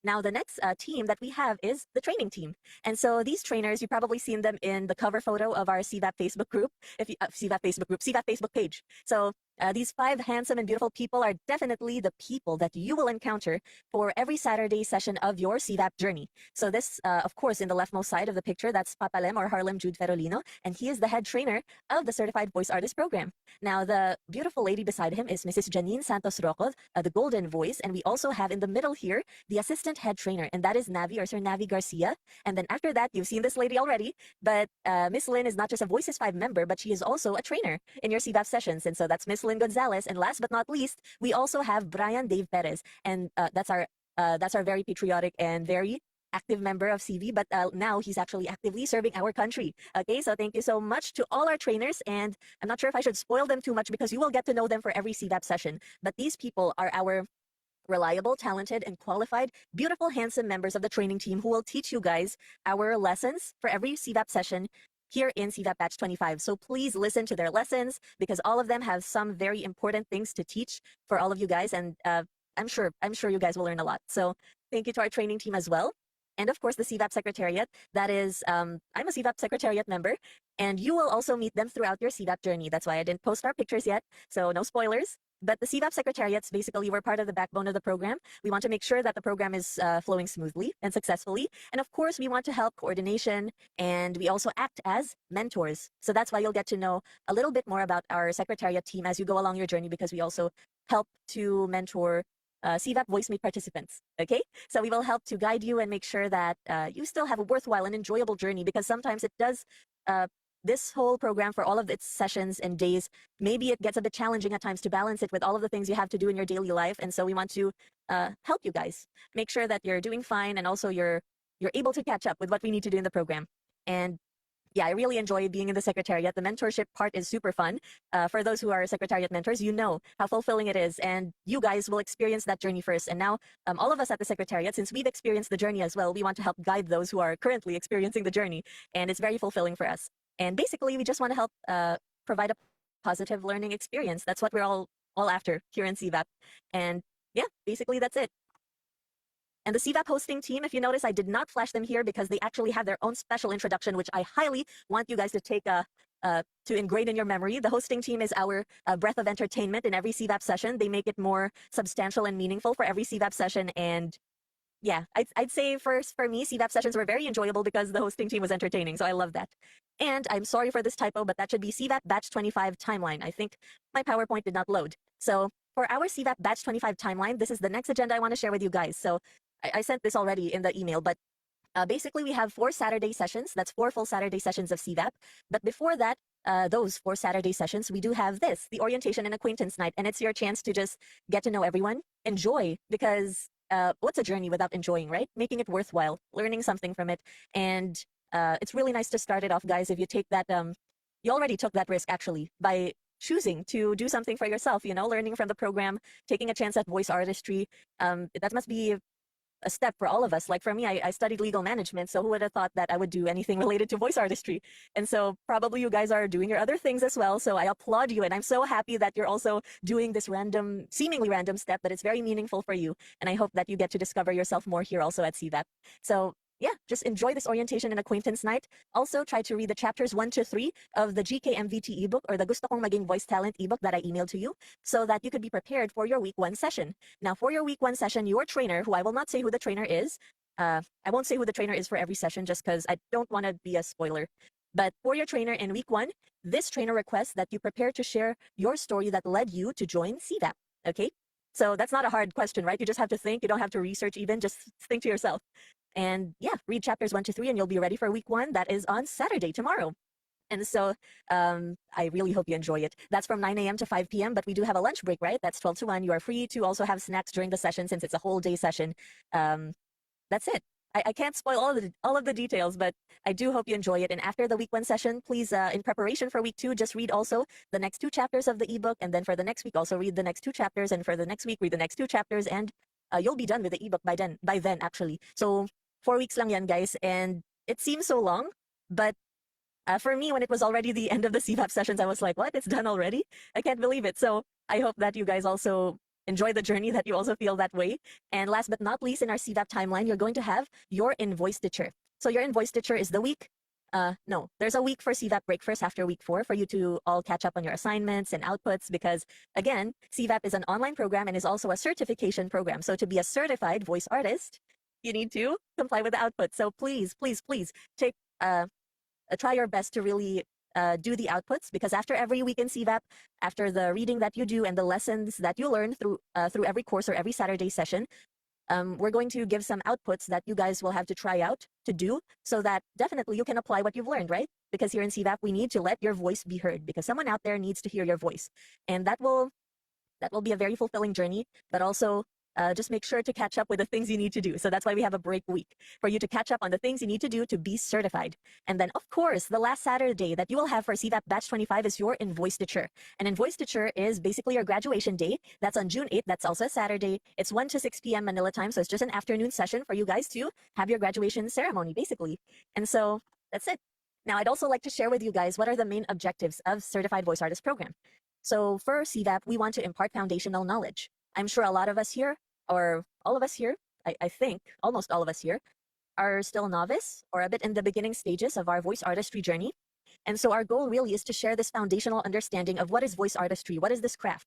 Now, the next team that we have is the training team. And so these trainers, you've probably seen them in the cover photo of our CVAP Facebook group, CVAP Facebook page. So these 5 handsome and beautiful people are definitely the people that you will encounter for every Saturday session of your CVAP journey. So this, of course, in the leftmost side of the picture, that's Papa Lem or Harlem Jude Ferolino, and he is the head trainer of the Certified Voice Artist Program. Now, the beautiful lady beside him is Mrs. Janine Santos Rocod, the Golden Voice, and we also have in the middle here the assistant head trainer, and that is Navi or Sir Navi Garcia. And then after that, you've seen this lady already, but Miss Lynn is not just a Voices 5 member, but she is also a trainer in your CVAP sessions, and so that's Miss Lynn Gonzalez. And last but not least, we also have Brian Dave Perez, and that's our very patriotic and very active member of CV, but now he's actually actively serving our country. Okay, so thank you so much to all our trainers, and I'm not sure if I should spoil them too much because you will get to know them for every CVAP session, but these people are our reliable, talented, and qualified, beautiful, handsome members of the training team who will teach you guys our lessons for every CVAP session here in CVAP Batch 25. So please listen to their lessons because all of them have some very important things to teach for all of you guys, and I'm sure you guys will learn a lot. So thank you to our training team as well. and of course the CVAP Secretariat. That is, I'm a CVAP Secretariat member, and you will also meet them throughout your CVAP journey. That's why I didn't post our pictures yet, so no spoilers. But the CVAP Secretariats, basically, we're part of the backbone of the program. We want to make sure that the program is flowing smoothly and successfully. And of course, we want to help coordination, and we also act as mentors. So that's why you'll get to know a little bit more about our Secretariat team as you go along your journey, because we also help to mentor CVAP VoiceMate participants. Okay, so we will help to guide you and make sure that you still have a worthwhile and enjoyable journey, because sometimes it does. This whole program, for all of its sessions and days, maybe it gets a bit challenging at times to balance it with all of the things you have to do in your daily life. And so we want to help you guys make sure that you're doing fine, and also you're able to catch up with what we need to do in the program. And yeah, I really enjoy being in the Secretariat. The mentorship part is super fun. For those who are Secretariat mentors, you know how fulfilling it is, and you guys will experience that journey first. And now, all of us at the Secretariat, since we've experienced the journey as well, we want to help guide those who are currently experiencing the journey, and it's very fulfilling for us. And basically, we just want to help provide a positive learning experience. That's what we're all after here in CVAP. And yeah, basically that's it. And the CVAP hosting team, if you notice, I did not flash them here because they actually have their own special introduction, which I highly want you guys to take to ingrain in your memory. The hosting team is our breath of entertainment in every CVAP session. They make it more substantial and meaningful for every CVAP session. And yeah, I'd say first for me, CVAP sessions were very enjoyable because the hosting team was entertaining. So I love that. And I'm sorry for this typo, but that should be CVAP Batch 25 timeline. I think my PowerPoint did not load. So for our CVAP Batch 25 timeline, this is the next agenda I want to share with you guys. So I sent this already in the email, but basically we have 4 Saturday sessions. That's 4 full Saturday sessions of CVAP. But before that, those 4 Saturday sessions, we do have this, the Orientation and Acquaintance Night. And it's your chance to just get to know everyone, enjoy, because what's a journey without enjoying, right? Making it worthwhile, learning something from it. And it's really nice to start it off, guys, if you take that, you already took that risk actually by choosing to do something for yourself, you know, learning from the program, taking a chance at voice artistry. That must be a step for all of us. Like for me, I studied legal management, so who would have thought that I would do anything related to voice artistry? And so probably you guys are doing your other things as well, so I applaud you, and I'm so happy that you're also doing this random, seemingly random step, but it's very meaningful for you, and I hope that you get to discover yourself more here also at CVAP. So yeah, just enjoy this Orientation and Acquaintance Night. Also, try to read the chapters 1 to 3 of the GKMVT ebook, or the Gusto Kong Maging Voice Talent ebook that I emailed to you, so that you could be prepared for your week 1 session. Now, for your week 1 session, your trainer, who I will not say who the trainer is, I won't say who the trainer is for every session just because I don't want to be a spoiler. But for your trainer in week 1, this trainer requests that you prepare to share your story that led you to join CVAP. Okay? So that's not a hard question, right? You just have to think. You don't have to research even. Just think to yourself. And yeah, read chapters 1 to 3 and you'll be ready for week 1. That is on Saturday, tomorrow. And so I really hope you enjoy it. That's from 9 a.m. to 5 p.m., but we do have a lunch break, right? That's 12 to 1. You are free to also have snacks during the session since it's a whole day session. That's it. I can't spoil all of the details, but I do hope you enjoy it. And after the week 1 session, please, in preparation for week 2, just read also the next 2 chapters of the ebook. And then for the next week, also read the next 2 chapters. And for the next week, read the next 2 chapters. And you'll be done with the ebook by then, actually. So 4 weeks lang yan, guys. And it seems so long, but for me, when it was already the end of the CVAP sessions, I was like, what? It's done already? I can't believe it. So I hope that you guys also enjoy the journey, that you also feel that way. And last but not least, in our CVAP timeline, you're going to have your Invoice Teacher. So your Invoice Teacher is the week. No, there's a week for CVAP break first after week 4 for you to all catch up on your assignments and outputs, because again, CVAP is an online program and is also a certification program. So to be a certified voice artist, you need to comply with the output. So please, please, please take try your best to really do the outputs, because after every week in CVAP, after the reading that you do and the lessons that you learn through every course or every Saturday session, we're going to give some outputs that you guys will have to try out to do, so that definitely you can apply what you've learned, right? Because here in CVAP, we need to let your voice be heard, because someone out there needs to hear your voice. And that will be a very fulfilling journey, but also just make sure to catch up with the things you need to do. So that's why we have a break week, for you to catch up on the things you need to do to be certified. And then, of course, the last Saturday that you will have for CVAP Batch 25 is your Invoice Teacher. And Invoice Teacher is basically your graduation day. That's on June 8th. That's also a Saturday. It's 1 to 6 p.m. Manila time. So it's just an afternoon session for you guys to have your graduation ceremony, basically. And so that's it. Now, I'd also like to share with you guys what are the main objectives of Certified Voice Artist Program. So for CVAP, we want to impart foundational knowledge. I'm sure a lot of us here, or all of us here, I think almost all of us here, are still novice or a bit in the beginning stages of our voice artistry journey. And so our goal really is to share this foundational understanding of what is voice artistry, what is this craft,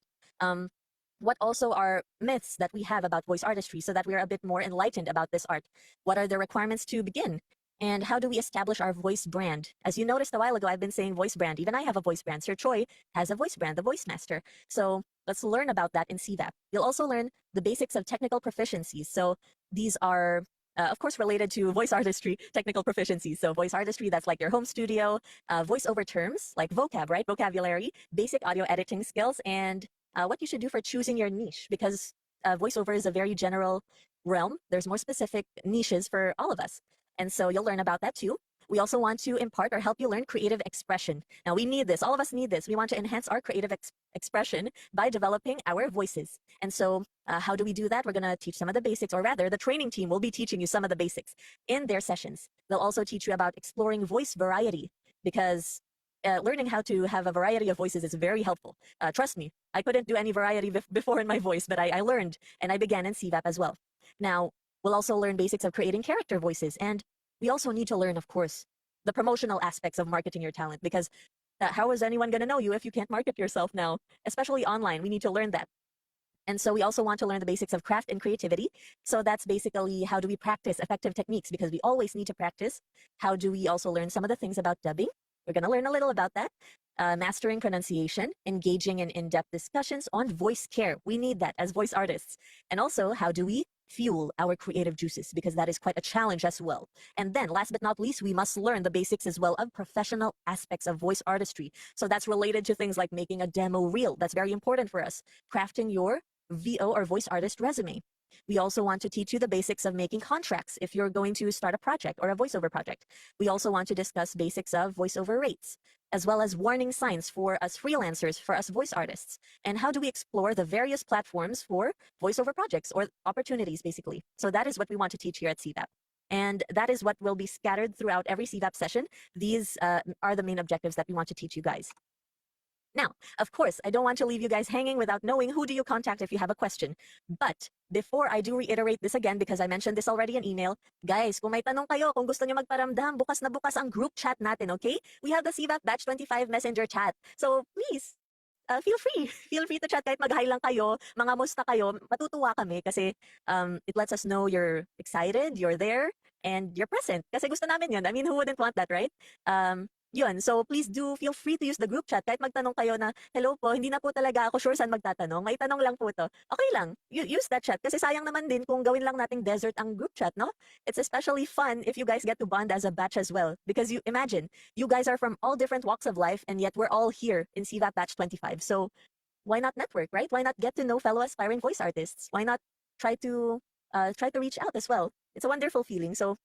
what also are myths that we have about voice artistry so that we're a bit more enlightened about this art. What are the requirements to begin? And how do we establish our voice brand? As you noticed a while ago, I've been saying voice brand. Even I have a voice brand. Sir Choi has a voice brand, the Voice Master. So let's learn about that in CVAP. You'll also learn the basics of technical proficiencies. So these are of course, related to voice artistry, technical proficiencies. So voice artistry, that's like your home studio, voiceover terms, like vocab, right? Vocabulary, basic audio editing skills, and what you should do for choosing your niche, because voiceover is a very general realm. There's more specific niches for all of us. And so you'll learn about that too. We also want to impart or help you learn creative expression. Now, we need this. All of us need this. We want to enhance our creative expression by developing our voices. And so how do we do that? We're going to teach some of the basics, or rather, the training team will be teaching you some of the basics in their sessions. They'll also teach you about exploring voice variety, because learning how to have a variety of voices is very helpful. Trust me, I couldn't do any variety before in my voice, but I learned, and I began in CVAP as well. Now, we'll also learn basics of creating character voices, and we also need to learn, of course, the promotional aspects of marketing your talent, because how is anyone going to know you if you can't market yourself now, especially online? We need to learn that. And so we also want to learn the basics of craft and creativity. So that's basically how do we practice effective techniques, because we always need to practice. How do we also learn some of the things about dubbing? We're going to learn a little about that. Mastering pronunciation, engaging in in-depth discussions on voice care. We need that as voice artists. And also, how do we fuel our creative juices, because that is quite a challenge as well. And then last but not least, we must learn the basics as well of professional aspects of voice artistry. So that's related to things like making a demo reel. That's very important for us. Crafting your VO or voice artist resume. We also want to teach you the basics of making contracts if you're going to start a project or a voiceover project. We also want to discuss basics of voiceover rates, as well as warning signs for us freelancers, for us voice artists, and how do we explore the various platforms for voiceover projects or opportunities, basically. So that is what we want to teach here at CVAP. And that is what will be scattered throughout every CVAP session. These are the main objectives that we want to teach you guys. Now, of course, I don't want to leave you guys hanging without knowing who do you contact if you have a question. But before I do reiterate this again, because I mentioned this already in email, guys, kung may tanong kayo, kung gusto nyo magparamdam, bukas na bukas ang group chat natin, okay? We have the CVAP Batch 25 Messenger chat. So please, feel free. Feel free to chat kahit mag-hi lang kayo, mga musta kayo. Matutuwa kami kasi it lets us know you're excited, you're there, and you're present. Kasi gusto namin yun. I mean, who wouldn't want that, right? Yun, so please do feel free to use the group chat. Kahit magtanong kayo na, hello po, hindi na po talaga ako sure saan magtatanong. May tanong lang po to. Okay lang, use that chat. Kasi sayang naman din kung gawin lang nating desert ang group chat, no? It's especially fun if you guys get to bond as a batch as well. Because you imagine, you guys are from all different walks of life, and yet we're all here in CVAP Batch 25. So why not network, right? Why not get to know fellow aspiring voice artists? Why not try to reach out as well? It's a wonderful feeling. So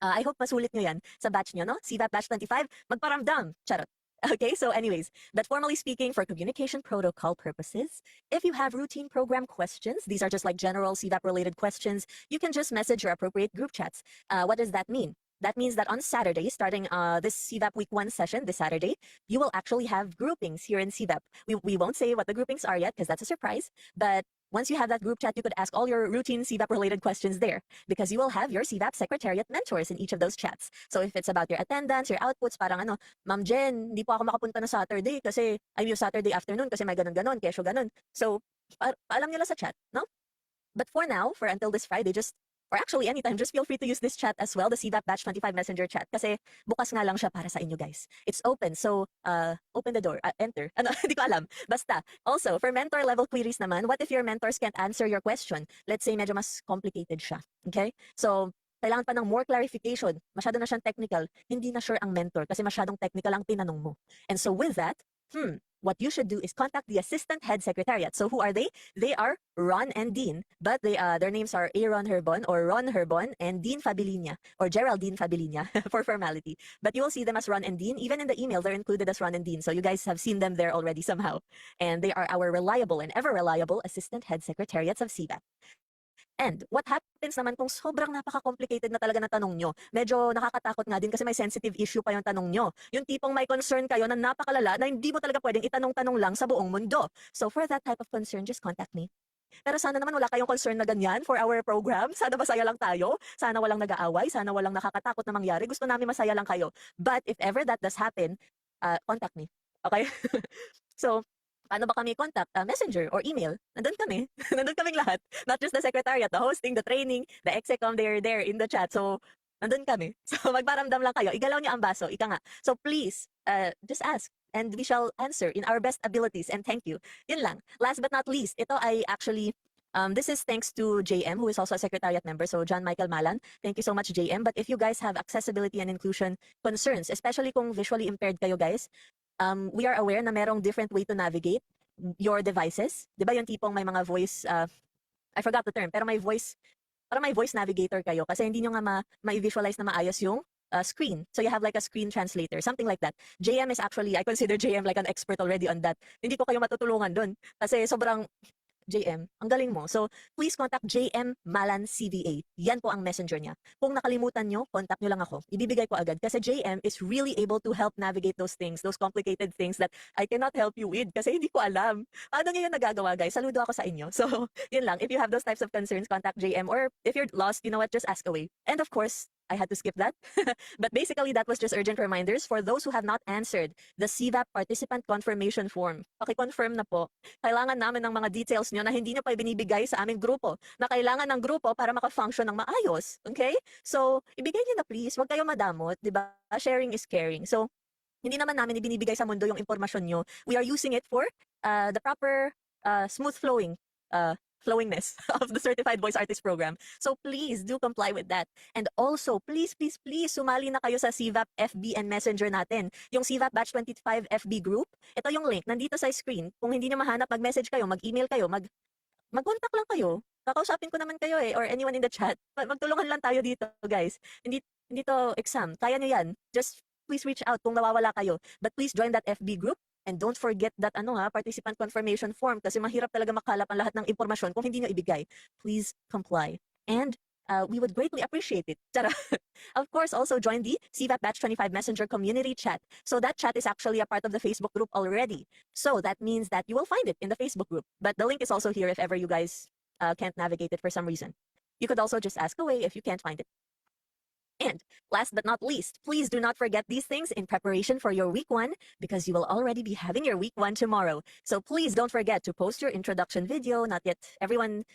I hope masulit nyo yan sa batch nyo, no? CVAP Batch 25, magparamdam. Charot. Okay, so anyways, but formally speaking, for communication protocol purposes, if you have routine program questions, these are just like general CVAP-related questions, you can just message your appropriate group chats. What does that mean? That means that on Saturday, starting this CVAP Week 1 session, this Saturday, you will actually have groupings here in CVAP. We won't say what the groupings are yet, because that's a surprise, but once you have that group chat, you could ask all your routine CVAP-related questions there, because you will have your CVAP Secretariat mentors in each of those chats. So if it's about your attendance, your outputs, parang ano, Ma'am Jen, hindi po ako makapunta na Saturday kasi I'm yung Saturday afternoon kasi may ganun-ganon, kesyo ganun. So, paalam nyo lang sa chat, no? But for now, for until this Friday, or actually anytime, just feel free to use this chat as well, the CVAP Batch 25 Messenger chat, kasi bukas nga lang siya para sa inyo guys. It's open, so open the door, enter. Ano, hindi ko alam. Basta. Also, for mentor level queries naman, what if your mentors can't answer your question? Let's say medyo mas complicated siya. Okay? So, kailangan pa ng more clarification. Masyado na siyang technical. Hindi na sure ang mentor kasi masyadong technical ang tinanong mo. And so with that, what you should do is contact the Assistant Head Secretariat. So who are they? They are Ron and Dean, but their names are Aaron Herbon or Ron Herbon and Dean Fabilinia or Geraldine Fabilinia for formality. But you will see them as Ron and Dean. Even in the email, they're included as Ron and Dean. So you guys have seen them there already somehow. And they are our reliable and ever reliable Assistant Head Secretariats of CVAP. And what happens naman kung sobrang napaka-complicated na talaga na tanong nyo? Medyo nakakatakot nga din kasi may sensitive issue pa yung tanong nyo. Yung tipong may concern kayo na napakalala na hindi mo talaga pwedeng itanong-tanong lang sa buong mundo. So for that type of concern, just contact me. Pero sana naman wala kayong concern na ganyan for our program. Sana masaya lang tayo. Sana walang nag-aaway. Sana walang nakakatakot na mangyari. Gusto namin masaya lang kayo. But if ever that does happen, contact me. Okay? So, paano ba kami contact? Messenger or email. Nandun kami. Nandun kaming lahat. Not just the secretariat, the hosting, the training, the execom, they're there in the chat. So, nandun kami. So, magparamdam lang kayo. Igalaw niyo ang baso. Ika nga. So, please, just ask. And we shall answer in our best abilities. And thank you. Yun lang. Last but not least, ito ay actually, this is thanks to JM, who is also a secretariat member. So, John Michael Malan. Thank you so much, JM. But if you guys have accessibility and inclusion concerns, especially kung visually impaired kayo, guys, we are aware na merong different way to navigate your devices. Di ba yung tipong may mga voice, I forgot the term, pero may voice, parang may voice navigator kayo kasi hindi nyo nga ma-visualize na maayos yung screen. So you have like a screen translator, something like that. JM is actually, I consider JM like an expert already on that. Hindi ko kayo matutulungan dun kasi sobrang JM, ang galing mo. So, please contact JM Malan CVA. Yan po ang messenger niya. Kung nakalimutan nyo, contact nyo lang ako. Ibibigay ko agad kasi JM is really able to help navigate those things, those complicated things that I cannot help you with kasi hindi ko alam. Paano nyo yun nagagawa, guys? Saludo ako sa inyo. So, yun lang. If you have those types of concerns, contact JM, or if you're lost, you know what, just ask away. And of course, I had to skip that. But basically, that was just urgent reminders for those who have not answered the CVAP participant confirmation form. Paki-confirm na po. Kailangan namin ng mga details nyo na hindi nyo pa binibigay sa aming grupo. Na kailangan ng grupo para maka-function ng maayos. Okay? So, ibigay nyo na please. Huwag kayo madamot. Diba? Sharing is caring. So, hindi naman namin ibinibigay sa mundo yung impormasyon nyo. We are using it for the proper smooth flowing flowingness of the Certified Voice Artist Program. So please do comply with that. And also, please, please, please, sumali na kayo sa CVAP FB and Messenger natin. Yung CVAP Batch 25 FB group, ito yung link, nandito sa screen. Kung hindi nyo mahanap, mag-message kayo, mag-email kayo, mag-contact lang kayo. Kakausapin ko naman kayo or anyone in the chat. Magtulungan lang tayo dito, guys. Hindi to exam. Kaya nyo yan. Just please reach out kung nawawala kayo. But please join that FB group. And don't forget that participant confirmation form kasi mahirap talaga makalap ang lahat ng impormasyon kung hindi nyo ibigay. Please comply. And we would greatly appreciate it. Of course, also join the CVAP Batch 25 Messenger community chat. So that chat is actually a part of the Facebook group already. So that means that you will find it in the Facebook group. But the link is also here if ever you guys can't navigate it for some reason. You could also just ask away if you can't find it. And last but not least, please do not forget these things in preparation for your week 1 because you will already be having your week 1 tomorrow. So please don't forget to post your introduction video. Not yet everyone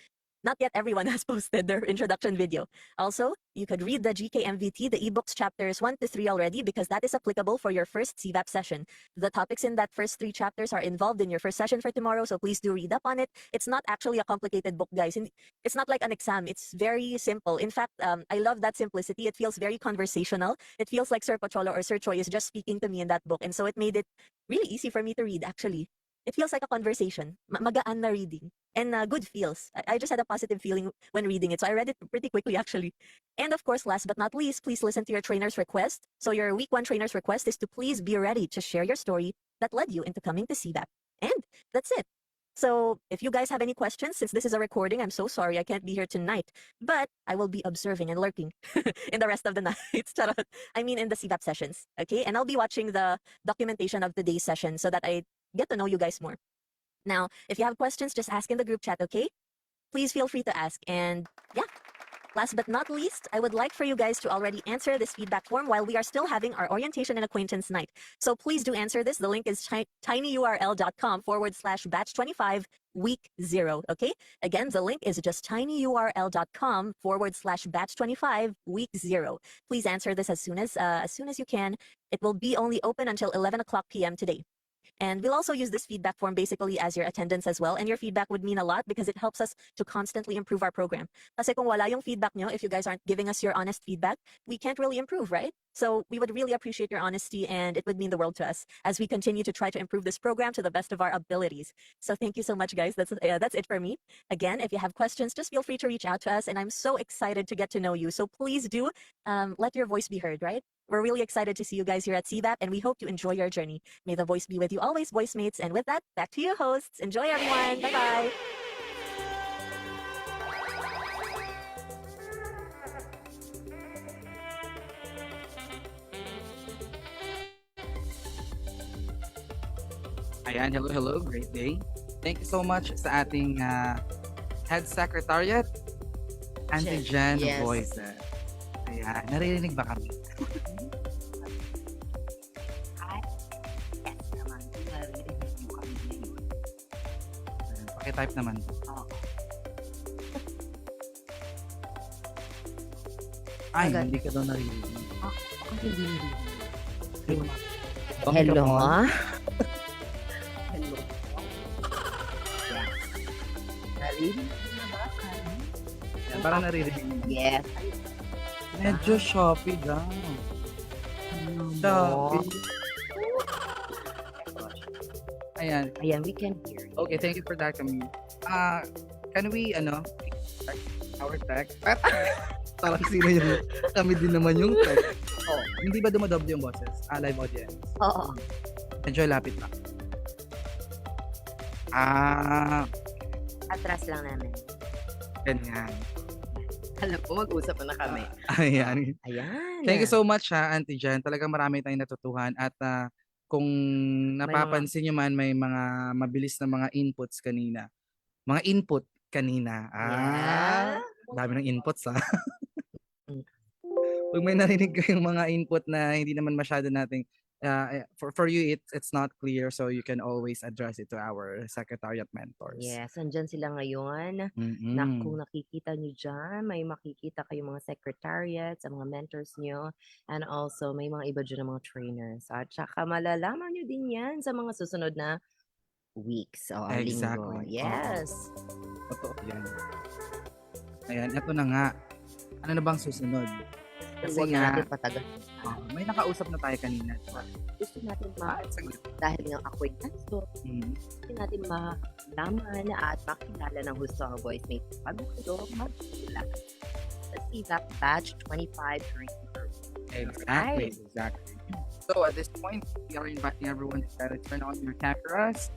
has posted their introduction video. Also, you could read the GKMVT, the ebooks chapters 1 to 3 already because that is applicable for your first CVAP session. The topics in that first 3 chapters are involved in your first session for tomorrow, so please do read up on it. It's not actually a complicated book, guys. It's not like an exam. It's very simple. In fact, I love that simplicity. It feels very conversational. It feels like Sir Pocholo or Sir Choi is just speaking to me in that book, and so it made it really easy for me to read, actually. It feels like a conversation, magaan na reading, and good feels. I just had a positive feeling when reading it, so I read it pretty quickly, actually. And of course, last but not least, please listen to your trainer's request. So your week 1 trainer's request is to please be ready to share your story that led you into coming to CVAP. And that's it. So if you guys have any questions, since this is a recording, I'm so sorry I can't be here tonight, but I will be observing and lurking in the rest of the nights. I mean, in the CVAP sessions, okay? And I'll be watching the documentation of today's session so that I get to know you guys more. Now, if you have questions, just ask in the group chat, okay? Please feel free to ask. And yeah, last but not least, I would like for you guys to already answer this feedback form while we are still having our orientation and acquaintance night. So please do answer this. The link is tinyurl.com/batch25 week 0, okay? Again, the link is just tinyurl.com/batch25 week 0. Please answer this as soon as you can. It will be only open until 11 o'clock p.m. today. And we'll also use this feedback form basically as your attendance as well. And your feedback would mean a lot because it helps us to constantly improve our program. Kasi kung wala yung feedback nyo, if you guys aren't giving us your honest feedback, we can't really improve, right? So we would really appreciate your honesty, and it would mean the world to us as we continue to try to improve this program to the best of our abilities. So thank you so much, guys. That's it for me. Again, if you have questions, just feel free to reach out to us. And I'm so excited to get to know you. So please do let your voice be heard, right? We're really excited to see you guys here at CVAP, and we hope you enjoy your journey. May the voice be with you always, voice mates. And with that, back to you, hosts. Enjoy, everyone. Bye-bye. Ayan, hello, great day. Thank you so much sa ating Head Secretariat, Auntie Jen Yes. Voices. Ayan, naririnig ba kami? Yes naman. Naririnig niyo kami ngayon. Ayan, pakitype naman. Oo. Ay, Agad. hindi ka daw naririnig. Ang hindi narinig. Ang Hello? microphone. Hello? Yeah. Narinig mo na ba kami? Ayan, parang naririnig. Yes. Medyo Shopee daw. Ano mo? Shopee. Ayan. Ayan, we can hear you. Okay, thank you for that, Camille. Can we, our tech? Parang sino yung, kami din naman yung tech. Oh, hindi ba dumadoble yung boses? Live audience. Oo. Medyo lapit lang. Atras lang namin. Ganyan. Alam ko, mag-usap na kami. Ayan. Ayan. Thank you so much, Auntie Jen. Talagang marami tayong natutuhan at kung napapansin nyo man, may mga mabilis na mga inputs kanina. Mga input kanina. Yeah. Dami ng inputs, ha? Pag may narinig kayong mga input na hindi naman masyado nating for you it's not clear, so you can always address it to our secretariat mentors. Yes, andyan sila ngayon. Na kung nakikita nyo dyan, may makikita kayong mga secretariats, ang mga mentors nyo, and also may mga iba dyan ng mga trainers. At saka malalaman nyo din yan sa mga susunod na weeks o linggo. Exactly. Yes. Totoo yan. Ayan, eto na nga. Ano na bang susunod? Kasi Huwag nga, natin patagal. may nakausap na tayo kanina. Gusto natin dahil nga ako'y gusto, gusto natin malaman at makilala ng gusto ang voice mate. Bago kayo magkila. Let's see that batch 25 recruiter. Exactly. So at this point, we are inviting everyone to turn on your cameras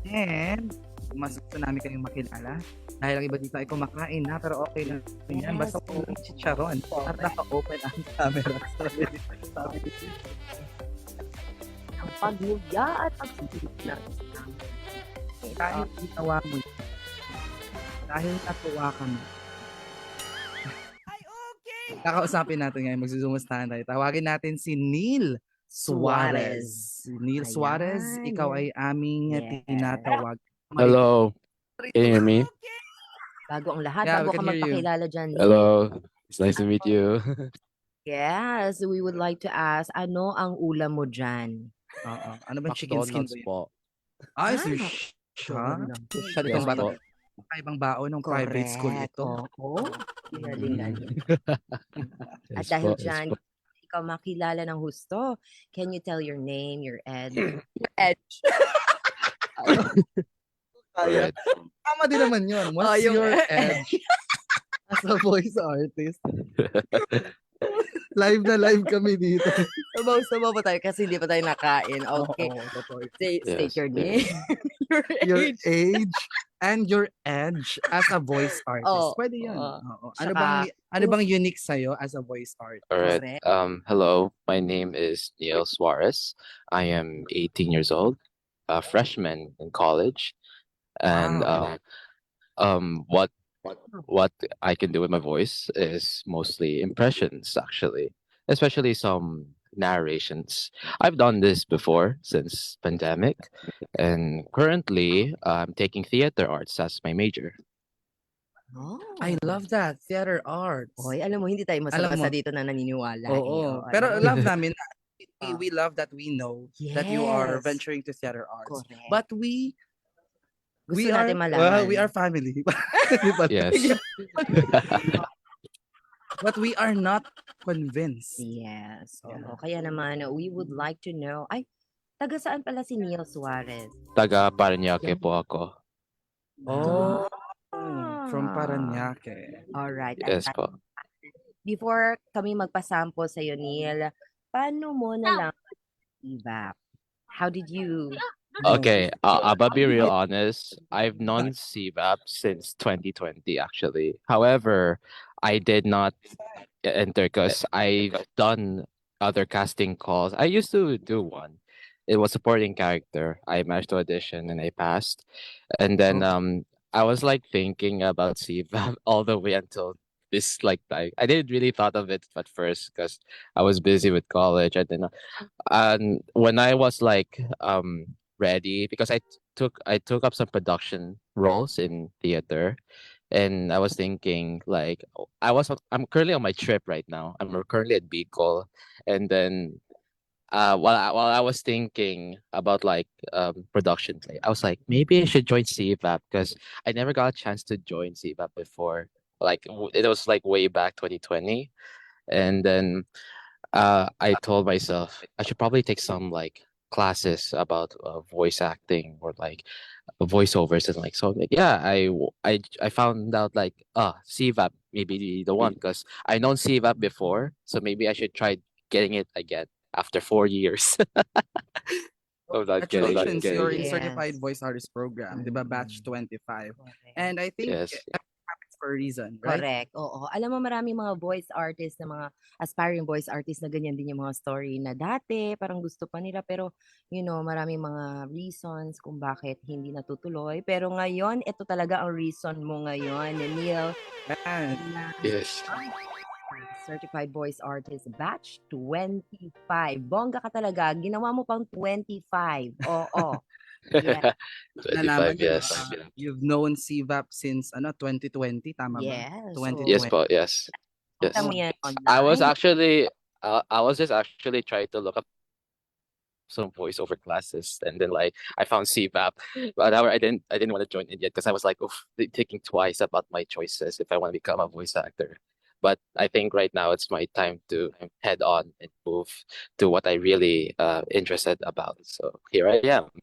and mas gusto namin kayong makilala. Dahil ang iba dito ay kumakain na, pero okay lang yan. Yes. Basta kung chicharon at naka-open ang camera. Ang pagluya at pagsisilip natin. Dahil ginawa mo yun. Dahil natuwa ka na. Kakausapin natin ngayon, magsusumustahan tayo. Tawagin natin si Neil Suarez. Neil Ayan. Suarez, ikaw ay aming Yes. tinatawag. Hello. Can you hear me? Bago ang lahat, Yeah, we bago ka can hear you. magpakilala dyan. Neil. Hello. It's nice to meet you. Yes, we would like to ask, ano ang ulam mo dyan? Oo. Ano ba chicken skin McDonald's ba yun? po. Ay, Ah, sushi. Social Yes Itong bata. po. Kaibang baon ng private school ito. Oo. Galing. At Yes dahil po, yes dyan, po. ikaw makilala ng husto, can you tell your name, your edge? Kaya. Tama din naman yun. What's yung your edge as a voice artist? Live na live kami dito. Sabaw-sabaw pa tayo kasi hindi pa tayo nakain. Okay. Oo, totoo. State Yes. your name, your Your age. age and your edge as a voice artist. Oo. Pwede yun. Oo. Oo. Saka- Ano bang unique sa'yo as a voice artist? All right. Correct. Hello. My name is Neil Suarez. I am 18 years old, a freshman in college, and Wow. what I can do with my voice is mostly impressions, actually, especially some narrations. I've done this before since pandemic, and currently I'm taking theater arts as my major. Oh. I love that. Theater arts. Hoy, alam mo, hindi tayo Alam masabasa mo. dito na naniniwala. Oo. eh. Pero Alam mo. love namin na we love that we know that you are Yes. venturing to theater arts. Correct. But we Gusto we natin are malaman. well, we are family. Yes. But we are not convinced. Yes. Oo. Yeah. Kaya naman, we would like to know, ay, taga saan pala si Neil Suarez? Taga Parañaque po ako. Oh, from Ah. Parañaque. Alright. Yes po. Before kami magpasample sa iyo, Neil, paano mo na lang evap? How did you... Okay, I'll be real honest. I've known CVAP since 2020, actually. However, I did not enter because I've done other casting calls. I used to do one. It was supporting character. I managed to audition and I passed. And then I was like thinking about CVAP all the way until this like time. I didn't really thought of it at first because I was busy with college. And when I was like ready, because I took up some production roles in theater, and I was thinking like I'm currently on my trip right now. I'm currently at Bicol, and then while I was thinking about like production play, I was like maybe I should join CVAP because I never got a chance to join CVAP before. Like it was like way back 2020, and then I told myself I should probably take some like classes about voice acting or like voiceovers and like so like, yeah I found out like CVAP maybe the one because I known CVAP before, so maybe I should try getting it again after 4 years. Oh, not getting Congratulations, you're in Yes. Certified Voice Artist Program, di ba? Batch 25. And I think Yes. it happens for a reason, right? Correct, oo. Alam mo maraming mga voice artists na mga aspiring voice artists na ganyan din yung mga story na dati parang gusto pa nila pero maraming mga reasons kung bakit hindi natutuloy. Pero ngayon, ito talaga ang reason mo ngayon, Neil. Yan. Na Yes. Certified Voice Artist Batch 25. Bongga ka talaga. Ginawa mo pang 25. Oo. Yeah. 25, Nalaman niyo, yes. you've known CVAP since 2020, tama ba? Yes. 2020. Yes po, yes. Yes. Kita mo yan I was online. actually I was just actually trying to look up some voiceover classes, and then like I found CVAP, but I didn't want to join it yet because I was like, oof, thinking twice about my choices if I want to become a voice actor. But I think right now it's my time to head on and move to what I really interested about. So here I am.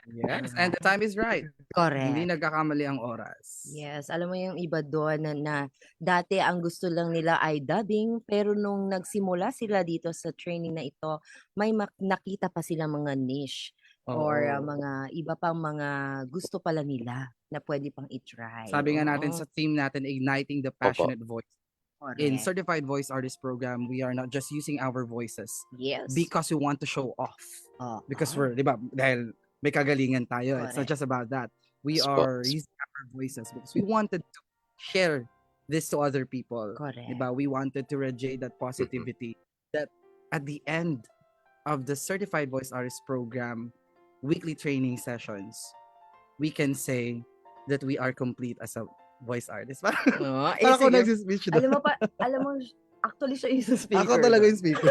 Yes, and the time is right. Hindi Correct. nagkakamali ang oras. Yes, alam mo yung iba doon na dati ang gusto lang nila ay dubbing, pero nung nagsimula sila dito sa training na ito, may nakita pa sila mga niche or Oo. mga iba pang mga gusto pala nila na pwede pang i-try. Sabi nga natin Oo. sa team natin, igniting the Opo. passionate voice. In Correct. Certified Voice Artist Program, we are not just using our voices Yes. because we want to show off. Oo. Because we're, di ba, dahil may kagalingan tayo. It's not Correct. just about that. We Yes po. are using our voices because we wanted to share this to other people. Correct. Di ba? We wanted to radiate that positivity that at the end of the Certified Voice Artist Program weekly training sessions, we can say that we are complete as a voice artist. Oo. Parang ako Sige. nagsispeech doon. Alam mo, actually siya yung speaker. Ako talaga doon. yung speaker.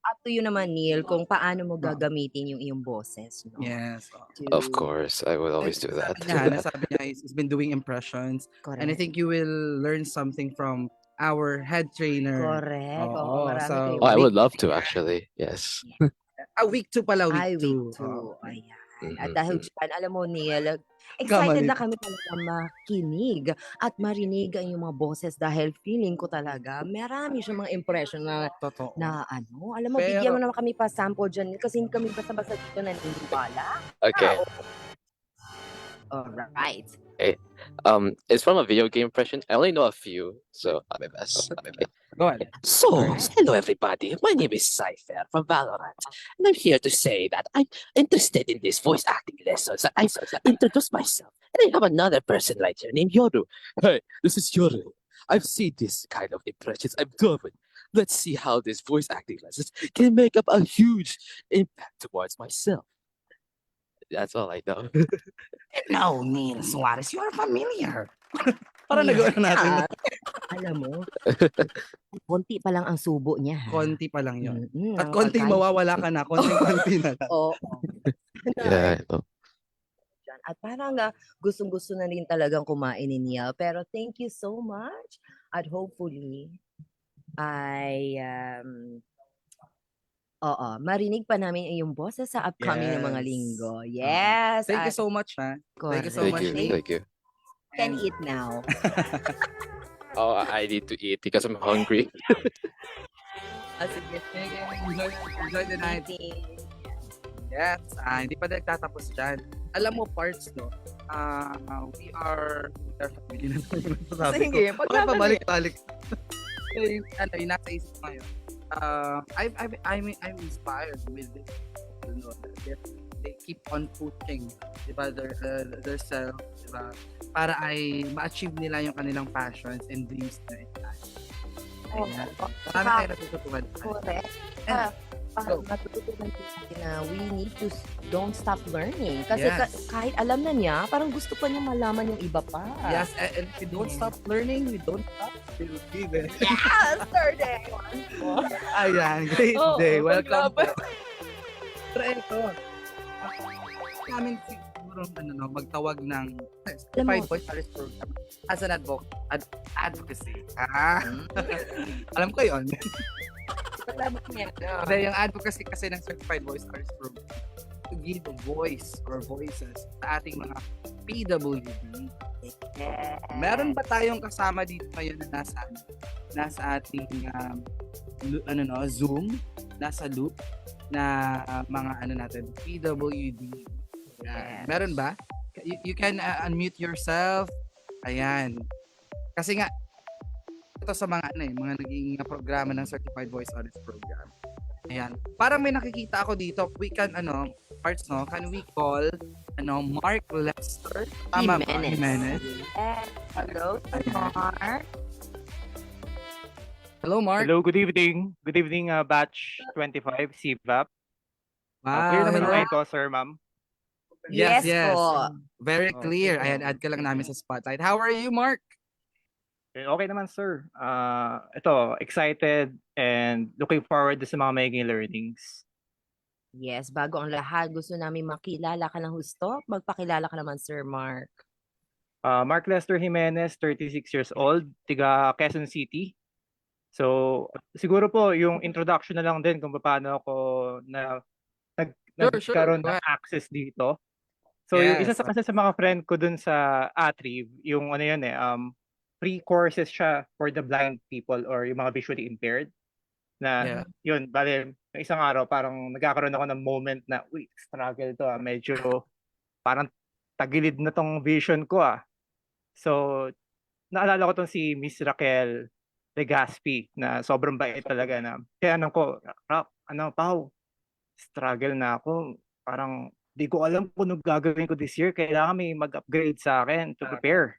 Up to you naman, Neil, kung paano mo gagamitin yung iyong boses. No? Yes. Of course, I will always do that. Sabi niya, he's been doing impressions. And I Correct. think you will learn something from our head trainer. Correct. Oo, Oo, marami so, kayo. Oh, I would love to actually. Yes. week 2 pala, Ay, week 2. week 2. Ayan. At dahil dyan, alam mo, Neil, excited Kamalit. na kami talaga makinig at marinig ang iyong mga boses dahil feeling ko talaga marami siyang mga impression na Totoo. alam mo, bigyan Pero, mo naman kami pa sample dyan kasi hindi kami basta-basta dito naniniwala. Okay. Alright. Okay. It's from a video game impression. I only know a few, so I'll be best. go ahead. So, hello everybody. My name is Cypher from Valorant, and I'm here to say that I'm interested in these voice acting lessons. I introduce myself, and I have another person right here named Yoru. Hey, this is Yoru. I've seen this kind of impressions. I'm doing. Let's see how these voice acting lessons can make up a huge impact towards myself. That's all I know. No, Neil Suarez, you are familiar. Parang nagawa natin. Alam mo, konti pa lang ang subo niya. ha? Konti pa lang yun. At ang konting pagkain. mawawala ka na. Konting-konti na lang. Oo. Yeah. I know. Dyan. At parang gustong-gusto na rin talagang kumain ni Neil. Pero thank you so much. At hopefully, marinig pa namin ang iyong boses sa upcoming na mga Yes. linggo. Yes. Thank you at so much, ha? Thank you so correct. much, Nick. Thank you. Can eat now. Oh, I need to eat because I'm hungry. Sige. Enjoy the night. Yes, hindi pa nagtatapos dyan. Alam mo, parts, no? We are family na naman ito sabi ko. Sige, Bakit pabalik-balik? Yung nasa isip ko ngayon. I'm inspired with this. they keep on pushing, di ba, their self, di ba, para ay ma-achieve nila yung kanilang passions and dreams na ito. Ayan. Marami tayo natututuhan. Correct. And, Matututunan po natin na we need to don't stop learning. Kasi Yes. kahit alam na niya, parang gusto pa niya malaman yung iba pa. yes, and if we don't stop learning, we don't stop believing. Yes, third day. Ayan, great Oo, day. Welcome paglaban. po. Pero ito, namin siguro magtawag ng Certified Voice Artist Program as an advocacy. Alam ko yun. Kasi yung advocacy kasi ng Certified Voice Artist Program to give a voice or voices sa ating mga PWD. Meron ba tayong kasama dito ngayon na nasa ating Zoom, nasa loop na mga natin PWD? Meron ba? You can unmute yourself. Ayan. Kasi nga ito sa mga mga naging programa ng Certified Voice Artist Program. Ayan. Parang may nakikita ako dito. We can parts can we call Mark Lester? Tama ba? Jimenez. Hello, Mark. Hello, Mark. Hello, good evening. Good evening, batch 25, CVAP. Wow, Clear naman hello. yung ito, sir, ma'am. Yes. po. Very clear. Ayan, add ka lang namin sa spotlight. How are you, Mark? Okay naman, sir. Ito, excited and looking forward sa mga magiging learnings. Yes, bago ang lahat, gusto namin makilala ka ng husto. Magpakilala ka naman, Sir Mark. Mark Lester Jimenez, 36 years old, tiga Quezon City. So, siguro po yung introduction na lang din kung paano ako nagkaroon ng access dito. So, yung isa Yes. kasi sa mga friend ko dun sa Atrieve, yung free courses siya for the blind people or yung mga visually impaired. Na yun, bale, yung isang araw parang nagkakaroon ako ng moment na, uy, struggle to medyo parang tagilid na tong vision ko So, naalala ko tong si Miss Raquel Legaspi na sobrang bait talaga na. Kaya Pao, struggle na ako. Parang di ko alam kung ano gagawin ko this year. Kailangan may mag-upgrade sa akin to prepare.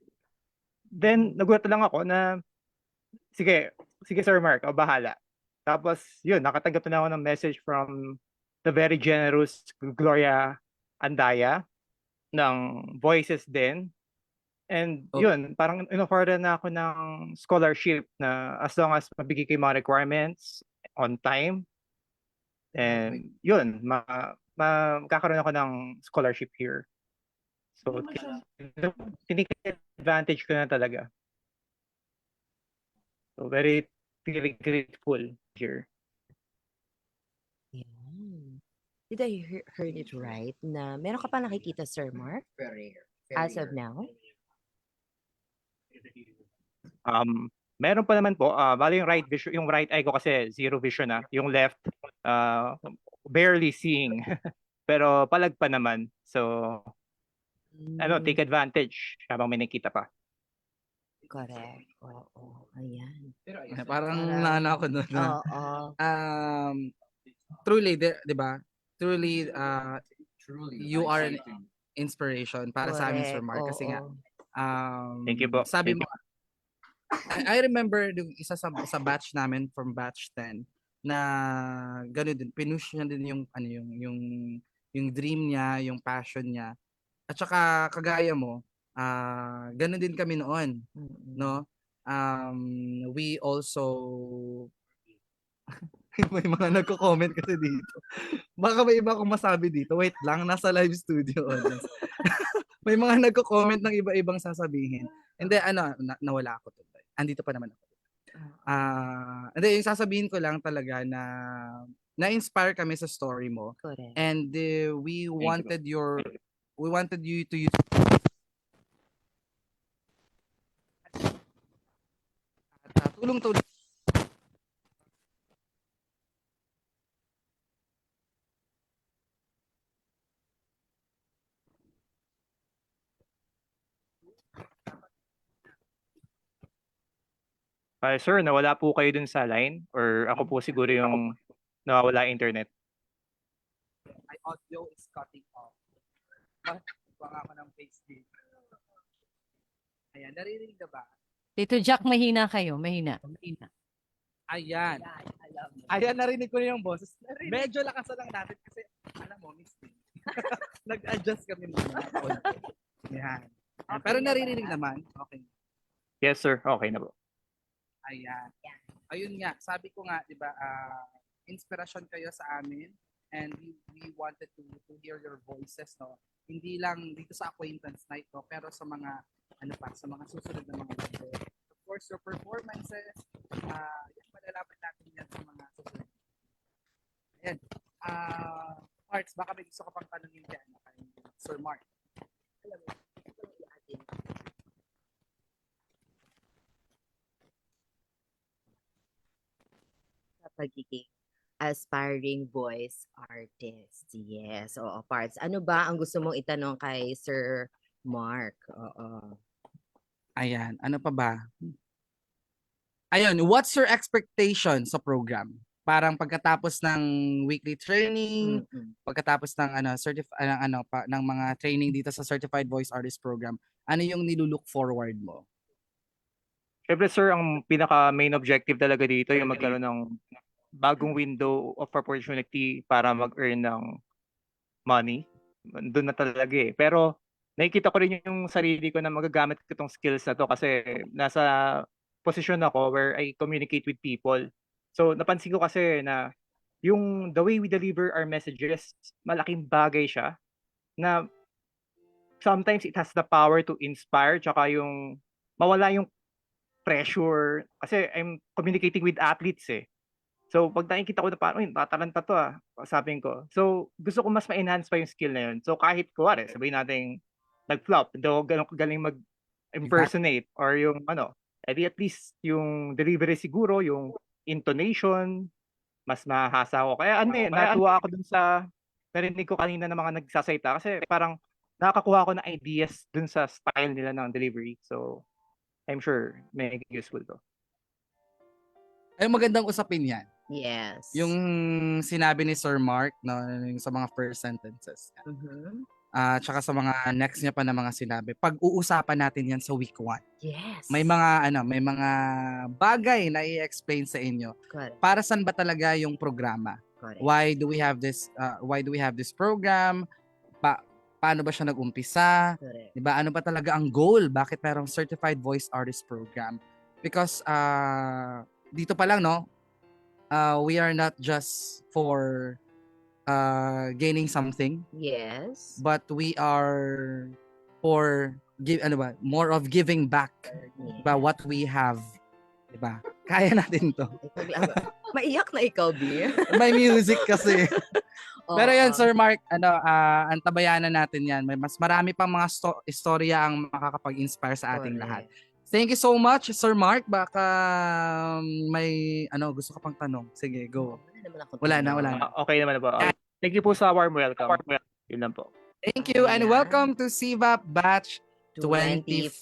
Then, nagulat lang ako na, sige Sir Mark, bahala. Tapos, yun, nakatanggap na ako ng message from the very generous Gloria Andaya ng Voices din. And yun, parang in-offer na ako ng scholarship na as long as mabigay ko yung mga requirements on time. And yun, magkakaroon ako ng scholarship here. So, advantage ko na talaga. So, very grateful here. Did I heard it right na meron ka pa nakikita, Sir Mark? As of now? Meron pa naman po. Bali yung right eye ko kasi zero vision na. Yung left, barely seeing. Pero palag pa naman. So, take advantage habang may nakita pa. Correct. Oo. Ayan. Parang naano ako doon. Truly, di ba? Truly, you are an inspiration para sa amin, Sir Mark. Kasi nga, thank you po. Sabi mo, I remember yung isa sa batch namin from batch 10 na gano'n din, pinush niya din yung dream niya, yung passion niya. At saka kagaya mo, gano'n din kami noon, no? We also may mga nagko-comment kasi dito. Baka may iba akong masabi dito. Wait lang, nasa live studio audience. May mga nagko-comment ng iba-ibang sasabihin. Hindi, nawala ako tuloy. Andito pa naman ako. Hindi, yung sasabihin ko lang talaga na na-inspire kami sa story mo. Correct. And we wanted you to use tulong-tulong Sir, nawala po kayo dun sa line? Or ako po siguro yung nawawala internet? audio is cutting off. Baka ako ng face dito. Ayan, naririnig na ba? Tito Jack, mahina kayo. Mahina. Ayan. Ayan, narinig ko na yung boses. Medyo lakasan lang natin kasi, alam mo, misty. Nag-adjust kami muna. Ayan. Pero naririnig naman. Okay. Yes, sir. Okay na po. Ayan. Ayun nga, sabi ko nga, di ba, inspirasyon kayo sa amin and we wanted to hear your voices, no? Hindi lang dito sa acquaintance night, no? Pero sa mga, sa mga susunod na mga video. Of course, your performances, yan, malalaman natin yan sa mga susunod. Ayan. Arts, baka may gusto ka pang tanongin kay Sir Mark. Alam mo, pagiging aspiring voice artist. Yes, oo, Parts. Ano ba ang gusto mong itanong kay Sir Mark? Oo. Ayan, ano pa ba? Ayun, what's your expectation sa program? Parang pagkatapos ng weekly training, pagkatapos ng ng mga training dito sa Certified Voice Artist Program, ano yung nilulook forward mo? Siyempre, sir, ang pinaka main objective talaga dito yung magkaroon ng bagong window of opportunity para mag-earn ng money. Doon na talaga eh. Pero nakikita ko rin yung sarili ko na magagamit ko itong skills na to kasi nasa posisyon ako where I communicate with people. So napansin ko kasi na yung the way we deliver our messages, malaking bagay siya na sometimes it has the power to inspire tsaka yung mawala yung pressure kasi I'm communicating with athletes eh. So pag nakikita ko na parang, tatalanta to sabihin ko. So gusto ko mas ma-enhance pa yung skill na yun. So kahit kuwari, sabihin natin nag-flop, daw ganun galing mag-impersonate or yung edi at least yung delivery siguro, yung intonation, mas mahasa ako. Kaya natuwa ako dun sa narinig ko kanina ng mga nagsasalita kasi parang nakakakuha ko ng ideas dun sa style nila ng delivery. So I'm sure may useful to. Ay, magandang usapin yan. Yes. Yung sinabi ni Sir Mark, no, yung sa mga first sentences. Tsaka sa mga next niya pa na mga sinabi. Pag-uusapan natin yan sa week 1. Yes. May mga bagay na i-explain sa inyo. Correct. Para saan ba talaga yung programa? Correct. Why do we have this program? Paano ba siya nag-umpisa? Correct. 'Di ba? Ano ba talaga ang goal? Bakit merong Certified Voice Artist Program? Because dito pa lang, no, we are not just for gaining something. Yes. But we are for more of giving back ba what we have. 'Di ba? Kaya natin 'to. Maiyak na ikaw, B. May music kasi. Pero Oo. yan, Sir Mark, antabayanan natin yan. May mas marami pang mga istorya ang makakapag-inspire sa ating lahat. Thank you so much, Sir Mark. Baka may gusto ka pang tanong. Sige, go. Wala na. Okay naman po. Thank you po sa warm welcome. Yun lang po. Thank you and welcome to CVAP Batch 25.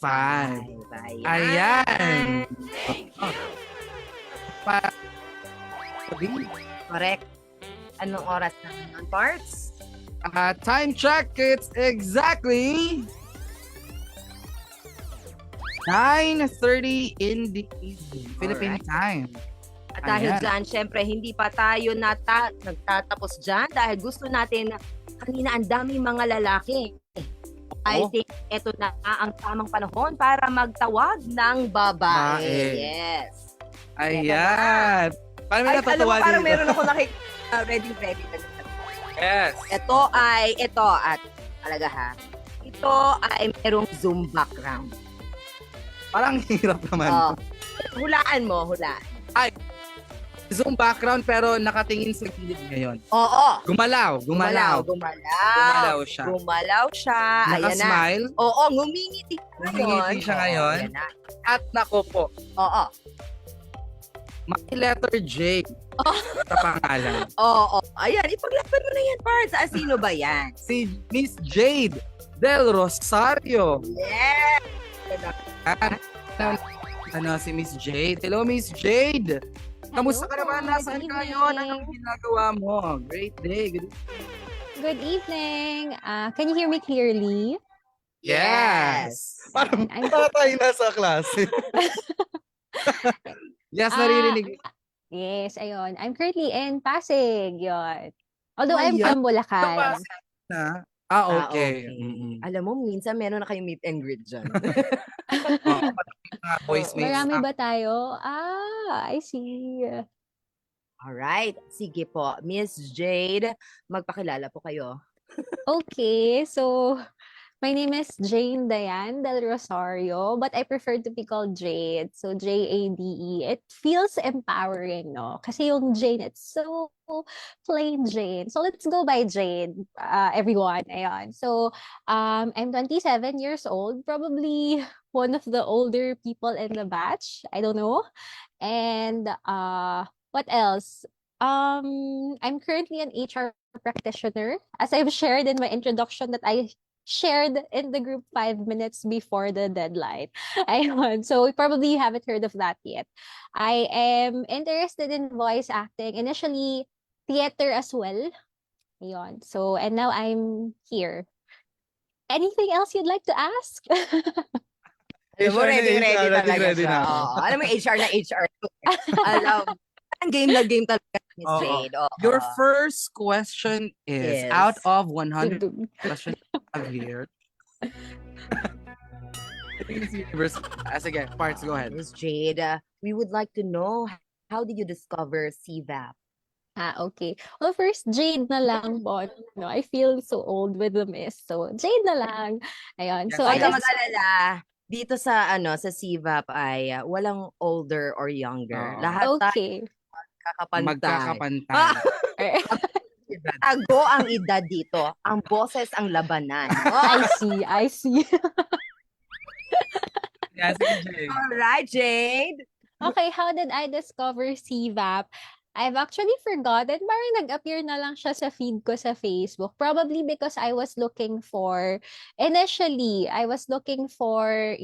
Ayan. Correct. Anong oras na ngayon, Parts? Time check, it's exactly 9:30 in the evening, Philippine time. At dahil Ayan. dyan, syempre, hindi pa tayo nagtatapos dyan dahil gusto natin, kanina ang daming mga lalaki. I think ito na ang tamang panahon para magtawag ng babae. Yes. Ayan. Parang may natutuwa dito. Parang meron ako nakikita. Ready. Yes. Ito at talaga ha. Ito ay merong Zoom background. Parang hirap naman. Hulaan mo. Ay, Zoom background pero nakatingin sa gilid ngayon. Oo. Gumalaw siya. Ayan na. Naka-smile. Oo, ngumingiti siya ngayon. Ayan na. At nako po. Oo. May letter J sa pangalan. Oo. Ayan, ipaglaban mo na yan, Parts. Sino ba yan? Si Miss Jade Del Rosario. Yes! Si Miss Jade. Hello, Miss Jade. Kamusta ka naman? Nasaan ka ngayon? Anong ginagawa mo? Great day. Good good evening. Can you hear me clearly? Yes. Parang I'm tayo nasa klase. Yes, naririnig. Yes, ayun. I'm currently in Pasig, yun. Although I'm Ayan. from Bulacan. Na? Okay. Alam mo, minsan meron na kayong meet and greet dyan. Mga voicemates. Marami ba tayo? I see. Alright, sige po. Miss Jade, magpakilala po kayo. Okay, so my name is Jane Dayan Del Rosario, but I prefer to be called Jade. So Jade. It feels empowering, no? Kasi yung Jane, it's so plain Jane. So let's go by Jade, everyone. Ayan. So I'm 27 years old, probably one of the older people in the batch. I don't know. And what else? I'm currently an HR practitioner. As I've shared in my introduction that I shared in the group 5 minutes before the deadline. Ayun. So probably you haven't heard of that yet. I am interested in voice acting. Initially, theater as well. Ayun. So, and now I'm here. Anything else you'd like to ask? Alam mo, ready talaga ready siya. na ako. Oo. Alam mo, HR na HR. Alam, game na game talaga, Miss Oo. Jade. Oo. Your first question is, Yes. out of 100 questions I have here. Sige, parts, go ahead. Miss Jade, we would like to know, how did you discover CVAP? Okay. Well, first, Jade na lang po. No, I feel so old with the miss. So, Jade na lang. Ayun. So, I Huwag ka guess, mag-alala. Dito sa sa CVAP ay walang older or younger. Oo. Lahat okay. tayo Magkakapantay. Tago ang edad dito. Ang boses ang labanan. I see. Yes, Jade. Alright, Jade. Okay, how did I discover CVAP? I've actually forgotten. Parang nag-appear na lang siya sa feed ko sa Facebook. Probably because initially, I was looking for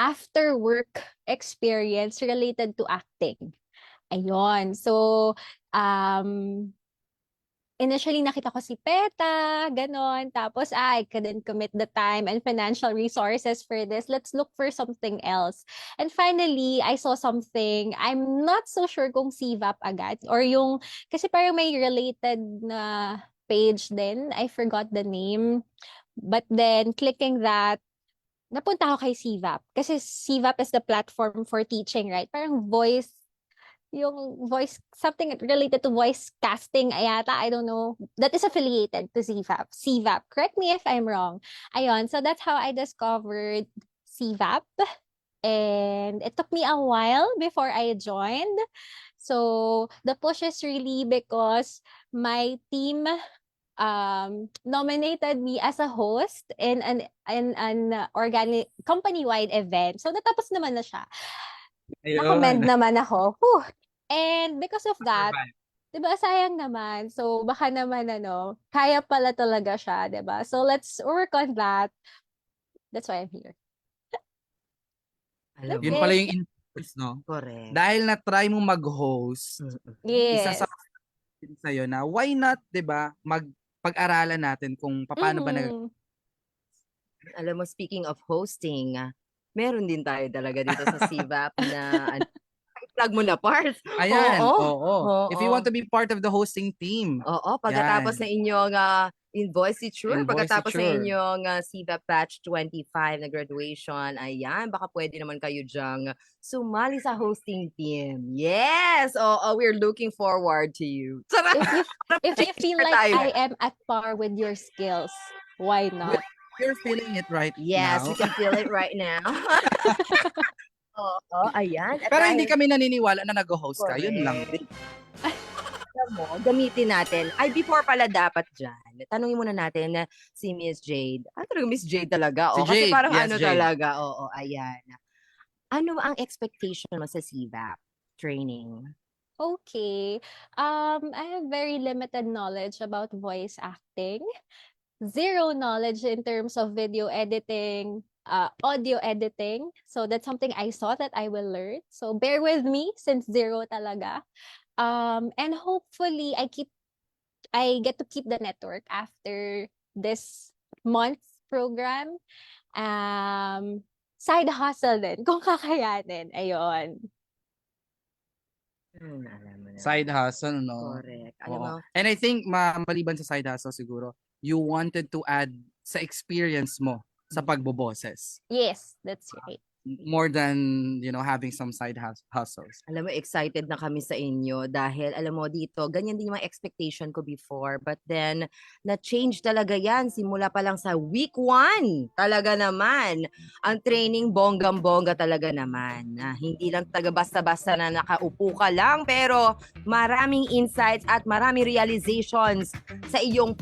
after work experience related to acting. Ayun. So, initially nakita ko si PETA, ganon. Tapos, I couldn't commit the time and financial resources for this. Let's look for something else. And finally, I saw something. I'm not so sure kung CVAP agad. Or kasi parang may related na page din. I forgot the name. But then, clicking that, napunta ako kay CVAP. Kasi CVAP is the platform for teaching, right? Parang something related to voice casting ayata, I don't know, that is affiliated to CVAP. Correct me if I'm wrong. Ayun, so that's how I discovered CVAP. And it took me a while before I joined. So the push is really because my team nominated me as a host in an organic company-wide event. So natapos naman na siya. Na-commend naman ako. Whew. And because of that, diba, sayang naman. So, baka naman, kaya pala talaga siya, diba? So, let's work on that. That's why I'm here. Yun pala yung interest, no? Correct. Dahil na-try mo mag-host, isa Yes. sa sa'yo na, why not, diba, pag-aralan natin kung paano ba Alam mo, speaking of hosting, meron din tayo talaga dito sa CVAP na plug mo na, Parts. Ayan, Oo. If you want to be part of the hosting team. Oo, pagkatapos na inyong Invoice-Tour, pagkatapos na inyong CVAP Batch 25 na graduation, ayan, baka pwede naman kayo dyang sumali sa hosting team. Yes! We're looking forward to you. If you feel like I am at par with your skills, why not? You're feeling it right Yes, now. we can feel it right now. Oo, ayan. At Pero hindi dahil- kami naniniwala na nag-host ka. Yun lang din. Alam mo, gamitin natin. Before pala dapat dyan, tanungin muna natin si Miss Jade. Talaga Miss Jade talaga. Si Kasi Jade, parang yes, Jade. talaga. Oo, ayan. Ano ang expectation mo sa CVAP training? Okay. I have very limited knowledge about voice acting. Zero knowledge in terms of video editing, audio editing. So that's something I saw that I will learn. So bear with me since zero talaga. And hopefully I keep I get to keep the network after this month's program. Side hustle din, kung kakayanin. Ayun. Side hustle, no? Correct. Alam Oo. mo, And I think maliban sa side hustle siguro, you wanted to add sa experience mo sa pagboboses. Yes, that's right. More than, having some side hustles. alam mo, excited na kami sa inyo dahil alam mo dito, ganyan din yung mga expectation ko before. But then, na-change talaga yan. Simula pa lang sa week 1. Talaga naman. Ang training, bonggang-bongga talaga naman. Hindi lang talaga basta-basta na nakaupo ka lang. Pero maraming insights at maraming realizations sa iyong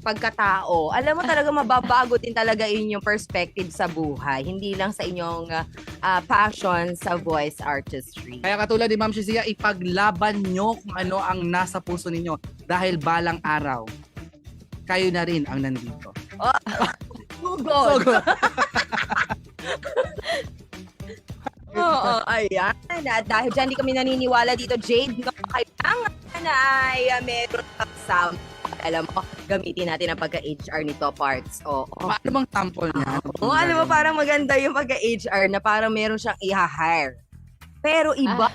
pagkatao. Alam mo talaga mababago din talaga inyong perspective sa buhay. Hindi lang sa inyong passion sa voice artistry. Kaya katulad ni Ma'am Shizia, ipaglaban nyo kung ano ang nasa puso ninyo dahil balang araw, kayo na rin ang nandito. Sugod! Oo, ayan. At dahil dyan, di kami naniniwala dito, Jade, no? Kailangan ay meron kang sound. Alam mo, gamitin natin ang pagka-HR nito parts. Oo. Paano bang sample niya? Oo, alam mo, parang maganda yung pagka-HR na parang meron siyang i-hire. Pero iba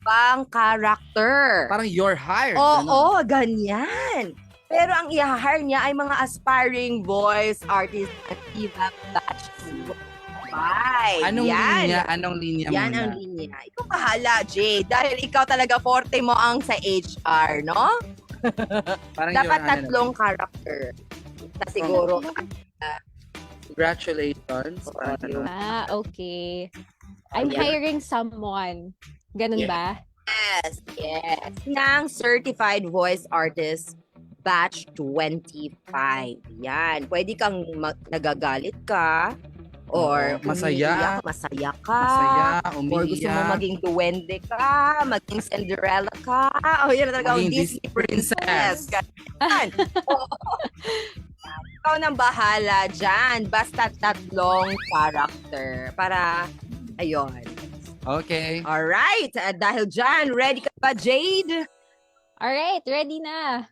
pang character. Parang you're hired. Oo, ganyan. Pero ang i-hire niya ay mga aspiring voice artist at diva batch 25. Anong Yan. linya? Anong linya Yan muna? ang linya. Ikaw bahala, Jay. Dahil ikaw talaga forte mo ang sa HR, no? Parang Dapat yung tatlong character. Na siguro. Congratulations. Okay. I'm hiring someone. Ganun ba? Yes. Ng Certified Voice Artist Batch 25. Yan. Pwede kang nagagalit ka. Or masaya. Masaya ka. Or gusto mo umiiyak. maging duwende ka, maging Cinderella ka. O yan na talaga ang Maging Disney princess. Ganyan. Ikaw nang bahala dyan. Basta tatlong character. Para, ayun. Okay. Alright. Dahil dyan, ready ka ba, Jade? Alright, ready na.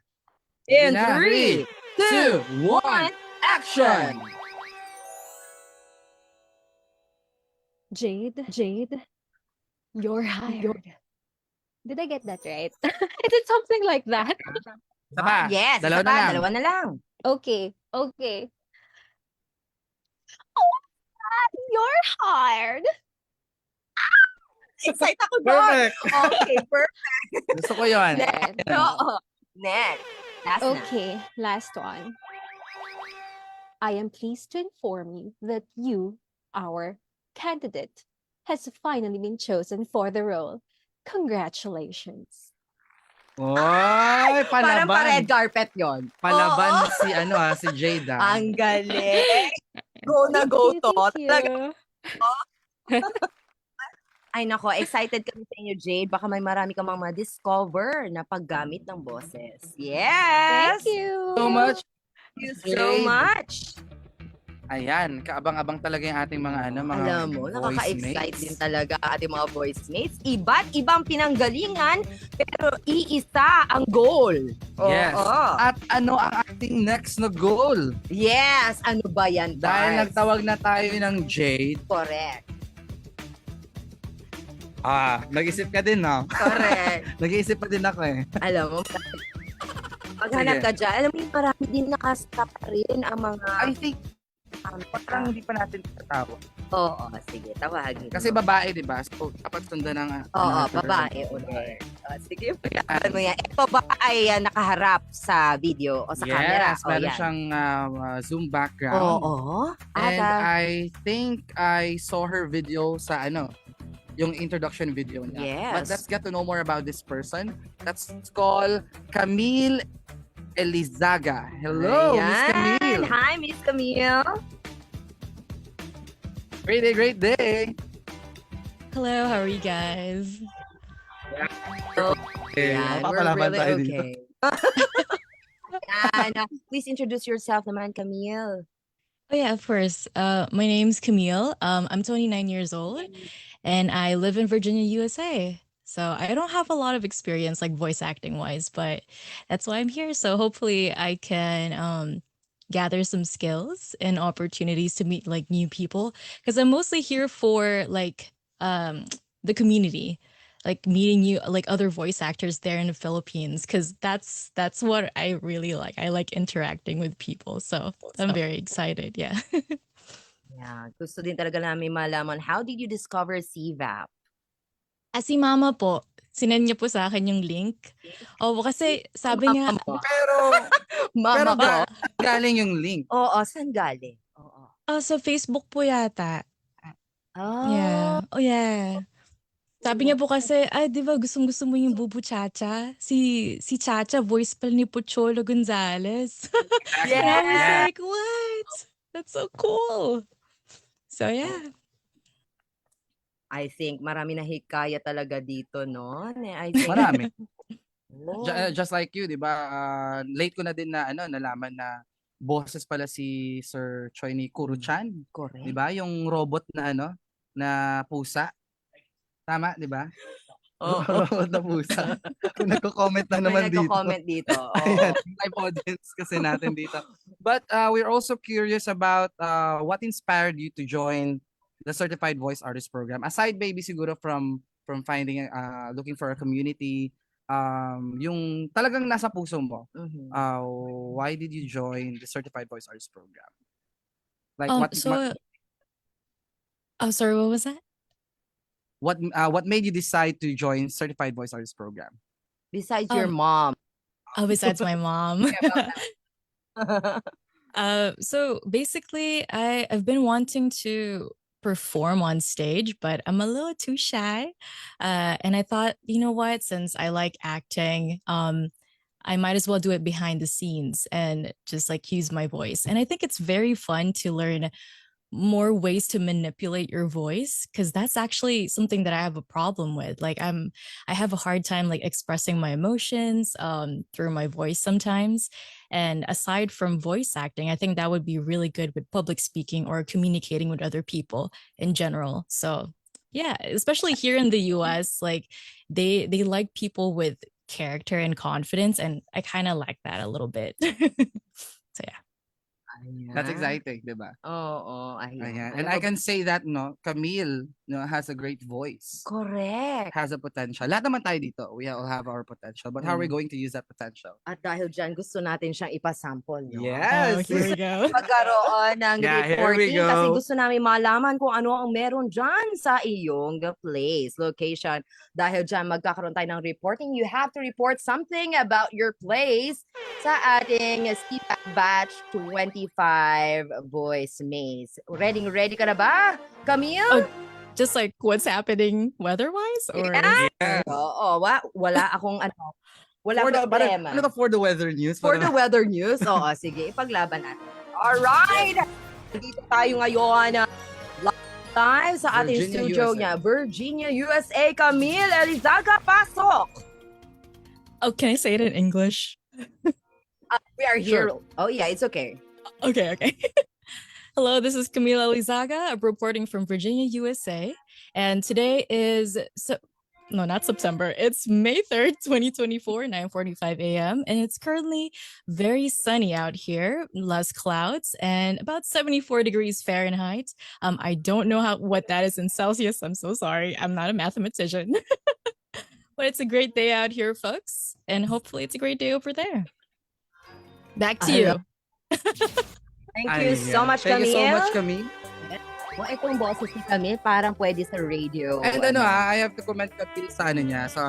In Na, 3, 2, 1, action! Jade, you're hired. Did I get that right? Is it something like that? Yes, Dalawa na lang. Dalawa na lang. Okay. Oh my God, you're hired. Excited ako doon. Perfect. Okay, perfect. Gusto ko yun. Next. Oo. Next. Last na. Okay, last one. I am pleased to inform you that you, our candidate, has finally been chosen for the role. Congratulations. Oy, Parang pa red palaban. carpet yon. Palaban si Jade. Ang galing. Go na go to. Talaga. Ay nako, excited kami sa inyo, Jade. Baka may marami ka mga ma-discover na paggamit ng boses. Yes! Thank you. So much. Thank you so much. Ayan, kaabang-abang talaga yung ating mga mga Alam mo, voice nakaka-excite mates. din talaga ating mga voice mates. Iba't ibang pinanggalingan, pero iisa ang goal. Yes. Oo. At ano ang ating next na goal? Yes, ano ba yan, Dahil Bars? nagtawag na tayo ng Jade. Correct. Nag-isip ka din, no? Correct. Nag-iisip pa din ako eh. Alam mo, paghanap Sige. ka dyan, alam mo yung marami din nakastop rin ang mga... I think, parang hindi pa natin tatawag. Oo, sige, tawagin. Kasi babae, di ba? So, dapat sundan ng... Oo, babae ulit. Sige, alam mo yan. Ito ba ay nakaharap sa video o sa camera? Yes, meron yan. siyang Zoom background. Oo. And I think I saw her video sa yung introduction video niya. Yes. But let's get to know more about this person. Let's call Camille Elizaga. Hello, Miss Ayan. Camille. Hi, Miss Camille. Great day. Hello, how are you guys? Yan, we're Papalaban really tayo dito. okay. Yan. Please introduce yourself naman, Camille. Oh yeah, of course. My name's Camille. I'm 29 years old, and I live in Virginia, USA. So I don't have a lot of experience like voice acting wise, but that's why I'm here. So hopefully I can gather some skills and opportunities to meet like new people because I'm mostly here for like the community, like meeting you like other voice actors there in the Philippines because that's what I really like. I like interacting with people. So I'm very excited. Yeah. Yeah, gusto din talaga namin malaman, how did you discover CVAP? Si mama po, sinend niya po sa akin yung link. Oh, kasi sabi nga, Pero Mama ko? galing yung link. Oo, saan galing? sa Facebook po yata. Oh. Yeah. Oh, yeah. Sabi niya po kasi, ay, di ba gustong-gusto mo yung Bubu Chacha? Si Chacha, voice pala ni Pocholo Gonzalez. And I was Yeah. like, what? That's so cool. So, yeah. I think marami na hikaya talaga dito, no? I think, Marami. Oh. Just like you, 'di ba? Late ko na din na nalaman na boses pala si Sir Choi ni Kuro-chan, Correct. 'di ba? Yung robot na na pusa. Tama, 'di ba? Oo. Robot na pusa. Nagko-comment na naman dito. Nagko-comment dito. Oo. Ayan, live audience kasi natin dito. But we're also curious about what inspired you to join the Certified Voice Artist Program. Aside maybe siguro from finding looking for a community, yung talagang nasa puso mo. Mhm. Why did you join the Certified Voice Artist Program? Like Sorry, what was that? what made you decide to join Certified Voice Artist Program? Besides your mom. Oh, besides my mom. So basically, I've been wanting to perform on stage, but I'm a little too shy. And I thought, you know what, since I like acting, I might as well do it behind the scenes and just like use my voice. And I think it's very fun to learn more ways to manipulate your voice because that's actually something that I have a problem with. Like I have a hard time like expressing my emotions through my voice sometimes. And aside from voice acting, I think that would be really good with public speaking or communicating with other people in general. So yeah, especially here in the US, like they like people with character and confidence, and I kind of like that a little bit. So yeah. That's exciting, di ba? Oo, Ayan. And I can say that Camille has a great voice. Correct. Has a potential. Lahat naman tayo dito. We all have our potential. But how are we going to use that potential? At dahil dyan, gusto natin siyang ipasample, no? Yes! Here we go. Magkaroon ng Yeah, here we reporting go. kasi gusto namin malaman kung ano ang meron dyan sa iyong place, location. Dahil dyan, magkakaroon tayo ng reporting. You have to report something about your place sa ating CVAP Batch 25 Voice Maze. Ready ka na ba, Camille? Just like what's happening weather-wise? Or Yeah. Oo, wala akong wala problema. For the weather news? For the weather news? Oo, sige, ipaglaban natin. Alright! Dito tayo ngayon live sa ating Virginia, studio USA. niya. Virginia, USA. Camille Elizaga, pasok! oh, can I say it in English? We are here. Sure. Oh yeah, it's okay. Okay. Hello, this is Camila Elizaga. I'm reporting from Virginia, USA. And today is, not September. It's May 3rd, 2024, 9:45 a.m. And it's currently very sunny out here, less clouds, and about 74 degrees Fahrenheit. I don't know what that is in Celsius. I'm so sorry. I'm not a mathematician. But it's a great day out here, folks. And hopefully it's a great day over there. Back to you. Thank you so much, Thank Camille. you so much, Camille. Well, itong boses ni Camille, parang pwede sa radio. And I have to comment Camille sa niya, sa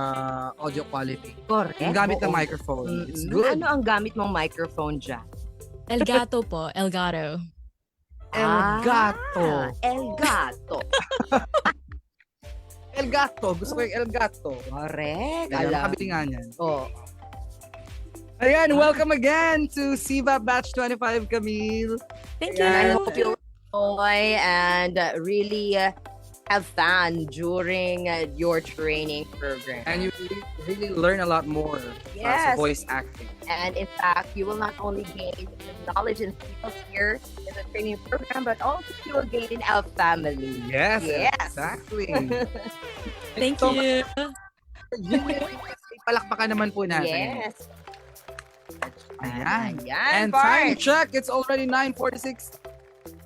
audio quality. Correct. Yung gamit ng Oo. microphone. It's good. Ano ang gamit mong microphone dyan? Elgato po. Elgato. Elgato. Elgato. Elgato. Gusto ko yung Elgato. Correct. Alam, makabili nga niyan. Oh. Ayan, welcome again to CVAP Batch 25, Camille. Thank And I you. hope you enjoy and really have fun during your training program. And you really learn a lot more Yes. sa voice acting. And in fact, you will not only gain knowledge and skills here in the training program, but also you will gain in our family. Yes, Yes. exactly. Thank you. Palakpakan naman po natin. Yes. Ayan. Ayan, And time Bart. check, it's already 9:46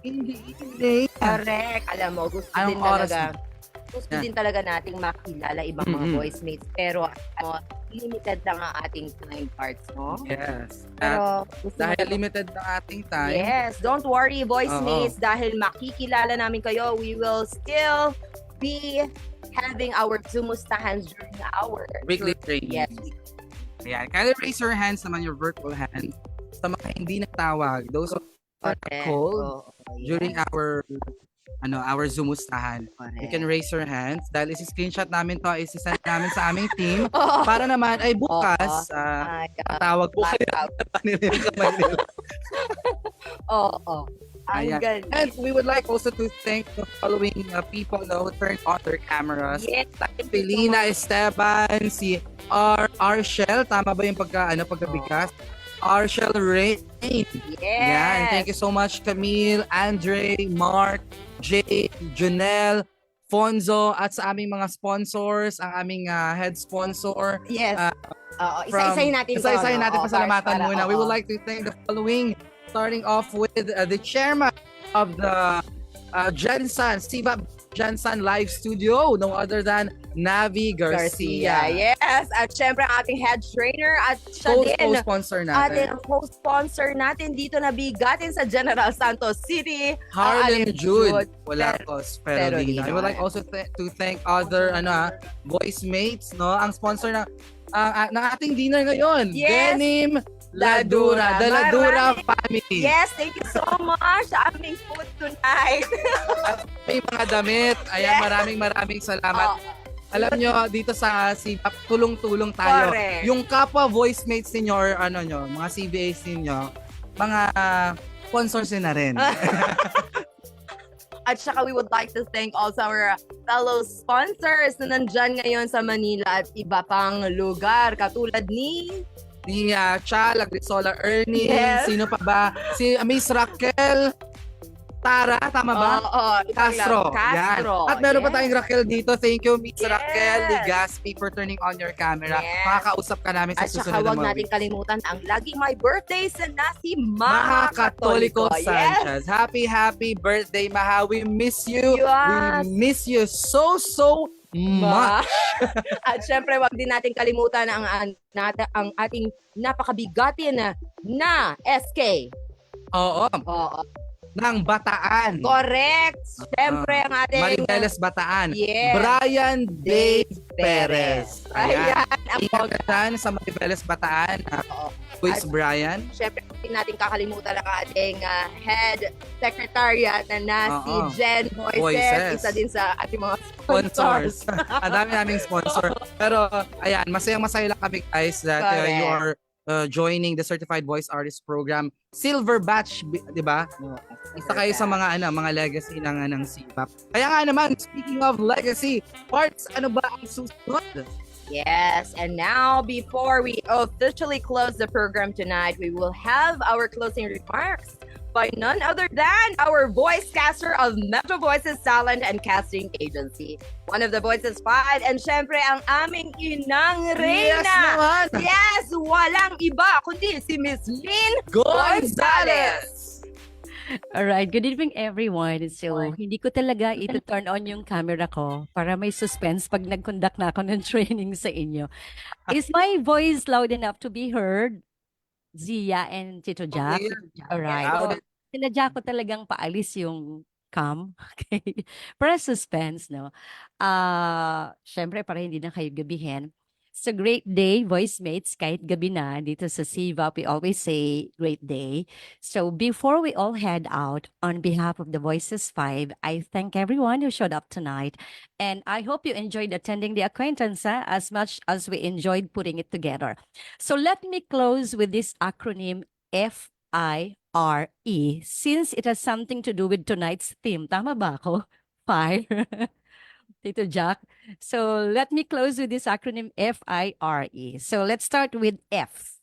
in the evening. Correct. Alam mo, gusto Anong din oras talaga. na? Gusto Yeah. din talaga nating makilala ibang mga Mhm. voice mates. Pero ano, limited lang ang ating time parts, no? Yes. Pero gusto Dahil mo- limited ng ating time. Yes, don't worry, voice Oo. mates, dahil makikilala namin kayo, we will still be having our Zumustahan during our Weekly training. Yes. Ayan. Kindly raise your hands naman, your virtual hand. Sa mga hindi natawag, those who are Correct. called Oo, during yes. our Zumustahan. You can raise your hands dahil isi-screenshot namin to, isi-send namin sa aming team Oo. para naman ay bukas tawag po kayo nila yung kamay nila. Oo. Ang Ayan. galing. And we would like also to thank the following people who turned on their cameras. Yes. Like Felina Esteban, si Arshel, tama ba yung pagkabigas? Arshel Rain. Yes. Yan. Thank you so much, Camille, Andre, Mark, Jay, Junel, Fonzo, at sa aming mga sponsors, ang aming head sponsor. Yes. Isa-isahin natin to, Isa-isahin no? natin Oo, pasalamatan para- muna. We would like to thank the following, starting off with the chairman of the Jensen, Siva Jensen Live Studio, no other than Navi Garcia. Yes. At syempre ang ating head trainer at siya din. Co-sponsor natin. Ating co-sponsor natin dito na bigatin sa General Santos City. Harlem Alin Jude. Wala ko. Pero di I would like also to thank other voice mates, no? Ang sponsor ng ating dinner ngayon. Yes. Denim Ladura. The Ladura family. Yes, thank you so much sa aming food tonight. May mga damit. Ayan, maraming salamat. Alam nyo, dito sa CBAP, tulong-tulong tayo. Correct. Yung kapwa voice mates ninyo or mga CBAs ninyo, mga sponsors na rin. At saka we would like to thank also our fellow sponsors na nandyan ngayon sa Manila at iba pang lugar. Katulad ni Cha, Lagrisola Ernie, Yes. sino pa ba? Si Miss Raquel Tara, tama ba? Oo, Castro. Yan. Castro. At meron pa Yes. tayong Raquel dito. Thank you, Miss Raquel Ligaspi, for turning on your camera. Yes. Makakausap ka namin sa At saka susunod na huwag mga natin weeks. kalimutan ang laging my birthday sa nasi Maha Katoliko Yes. Sanchez. Happy birthday, Maha. We miss you. Yes. We miss you so much. At syempre, wag din natin kalimutan ang ating napakabigatin na SK. Oo. Ng Bataan. Correct. Syempre, ang ating Maribeles Bataan. Yes. Brian Dave Perez. Ayan. Ingat ka dyan sa Maribeles Bataan. Quiz Brian. Syempre, hindi natin kakalimutan ang ating head secretariat na si Oo. Jen Moises. Moises. Isa din sa ating mga Sponsors. sponsors. Ang dami naming sponsor. Pero, ayan, masaya lang kami, guys, that Correct. you are joining the Certified Voice Artist Program. Silver Batch, di ba? Isa kayo sa mga legacy ng CPAP. Kaya nga naman, speaking of legacy, parts, ano ba ang susunod? Yes, and now before we officially close the program tonight, we will have our closing remarks by none other than our voice caster of Metro Voices Talent and Casting Agency. One of the Voices 5, and syempre ang aming inang Yes Reyna. naman! Yes, walang iba kundi si Miss Lynn Gonzalez! Alright, good evening everyone. So, hindi ko talaga ito-turn on yung camera ko para may suspense pag nag-conduct na ako ng training sa inyo. Is my voice loud enough to be heard? Zia and Tito Jack? Alright. So, sinadya ko talagang paalis yung cam. Okay? Para suspense, no? Syempre, para hindi na kayo gabihin. It's a great day, voice mates, kahit gabi na, dito sa CVAP, we always say great day. So before we all head out, on behalf of the Voices 5, I thank everyone who showed up tonight. And I hope you enjoyed attending the acquaintance as much as we enjoyed putting it together. So let me close with this acronym FIRE, since it has something to do with tonight's theme. Tama ba ako? Fire. Tito Jack. So let me close with this acronym FIRE. So let's start with F.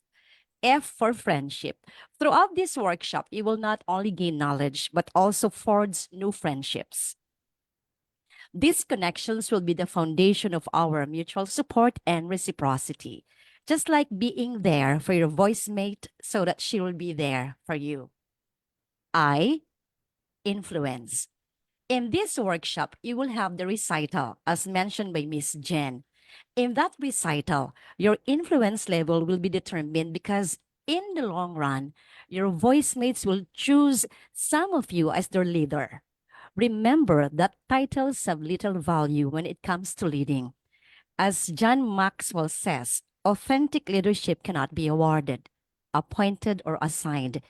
F for friendship. Throughout this workshop, you will not only gain knowledge, but also forge new friendships. These connections will be the foundation of our mutual support and reciprocity, just like being there for your voice mate so that she will be there for you. I, influence. In this workshop, you will have the recital, as mentioned by Miss Jen. In that recital, your influence level will be determined because in the long run, your voice mates will choose some of you as their leader. Remember that titles have little value when it comes to leading. As John Maxwell says, authentic leadership cannot be awarded, appointed, or assigned.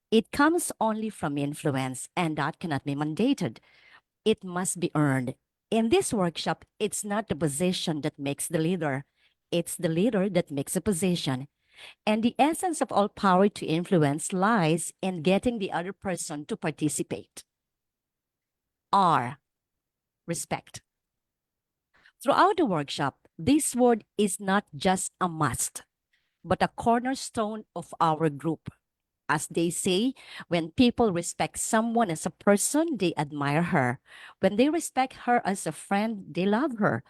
It comes only from influence, and that cannot be mandated. It must be earned. In this workshop, it's not the position that makes the leader. It's the leader that makes a position. And the essence of all power to influence lies in getting the other person to participate. R, respect. Throughout the workshop, this word is not just a must, but a cornerstone of our group. As they say, when people respect someone as a person, they admire her. When they respect her as a friend, they love her.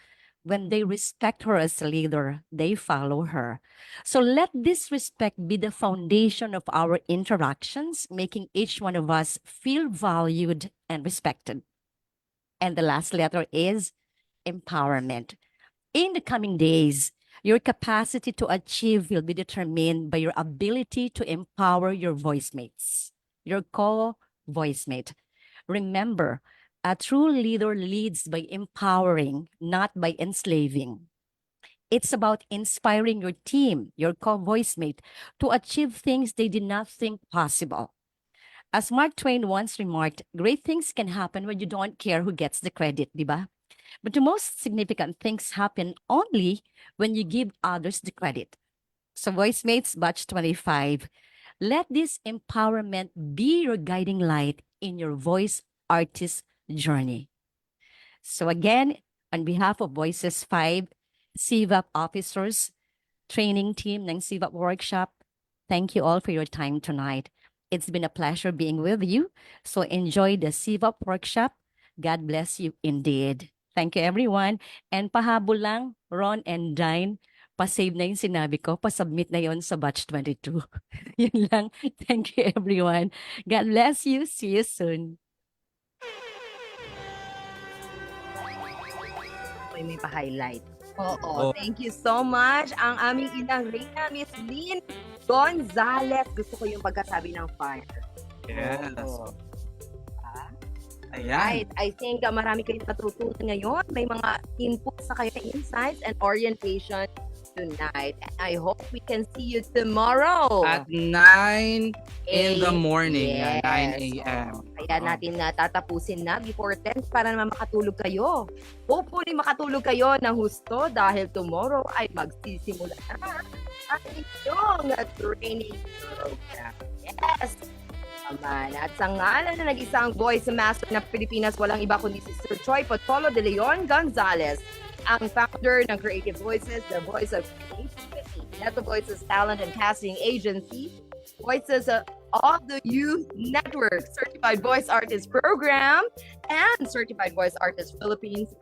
When they respect her as a leader, they follow her. So let this respect be the foundation of our interactions, making each one of us feel valued and respected. And the last letter is empowerment. In the coming days, your capacity to achieve will be determined by your ability to empower your voice mates, your co-voice mate. Remember, a true leader leads by empowering, not by enslaving. It's about inspiring your team, your co-voice mate, to achieve things they did not think possible. As Mark Twain once remarked, great things can happen when you don't care who gets the credit, di ba? But the most significant things happen only when you give others the credit. So Voice Mates Batch 25, let this empowerment be your guiding light in your voice artist journey. So again, on behalf of Voices 5, CVAP officers, training team ng CVAP workshop, thank you all for your time tonight. It's been a pleasure being with you. So enjoy the CVAP workshop. God bless you indeed. Thank you, everyone. And pahabol lang, Ron and Dine, pa-save na yung sinabi ko, pa-submit na yon sa batch 22. Yun lang. Thank you, everyone. God bless you. See you soon. May pa-highlight. Oo, thank you so much. Ang aming inang Reyna, Miss Lynn Gonzalez. Gusto ko yung pagkasabi ng fire. Yes. Oo. Ayan. Right. I think marami kayong natutunan ngayon. May mga inputs sa kayo, insights and orientation tonight. And I hope we can see you tomorrow. At 9 in the morning. Yes. 9 a.m. Kaya natin tatapusin na before 10 para naman makatulog kayo. Hopefully makatulog kayo ng husto dahil tomorrow ay magsisimula na ang inyong training program. Yes! At sa ngalan na nag-isang voice master na Pilipinas, walang iba kundi si Sir Choi Potolo de Leon Gonzalez, ang founder ng Creative Voices, the voice of creativity, Neto Voices Talent and Casting Agency, Voices of the Youth Network, Certified Voice Artist Program, and Certified Voice Artist Philippines.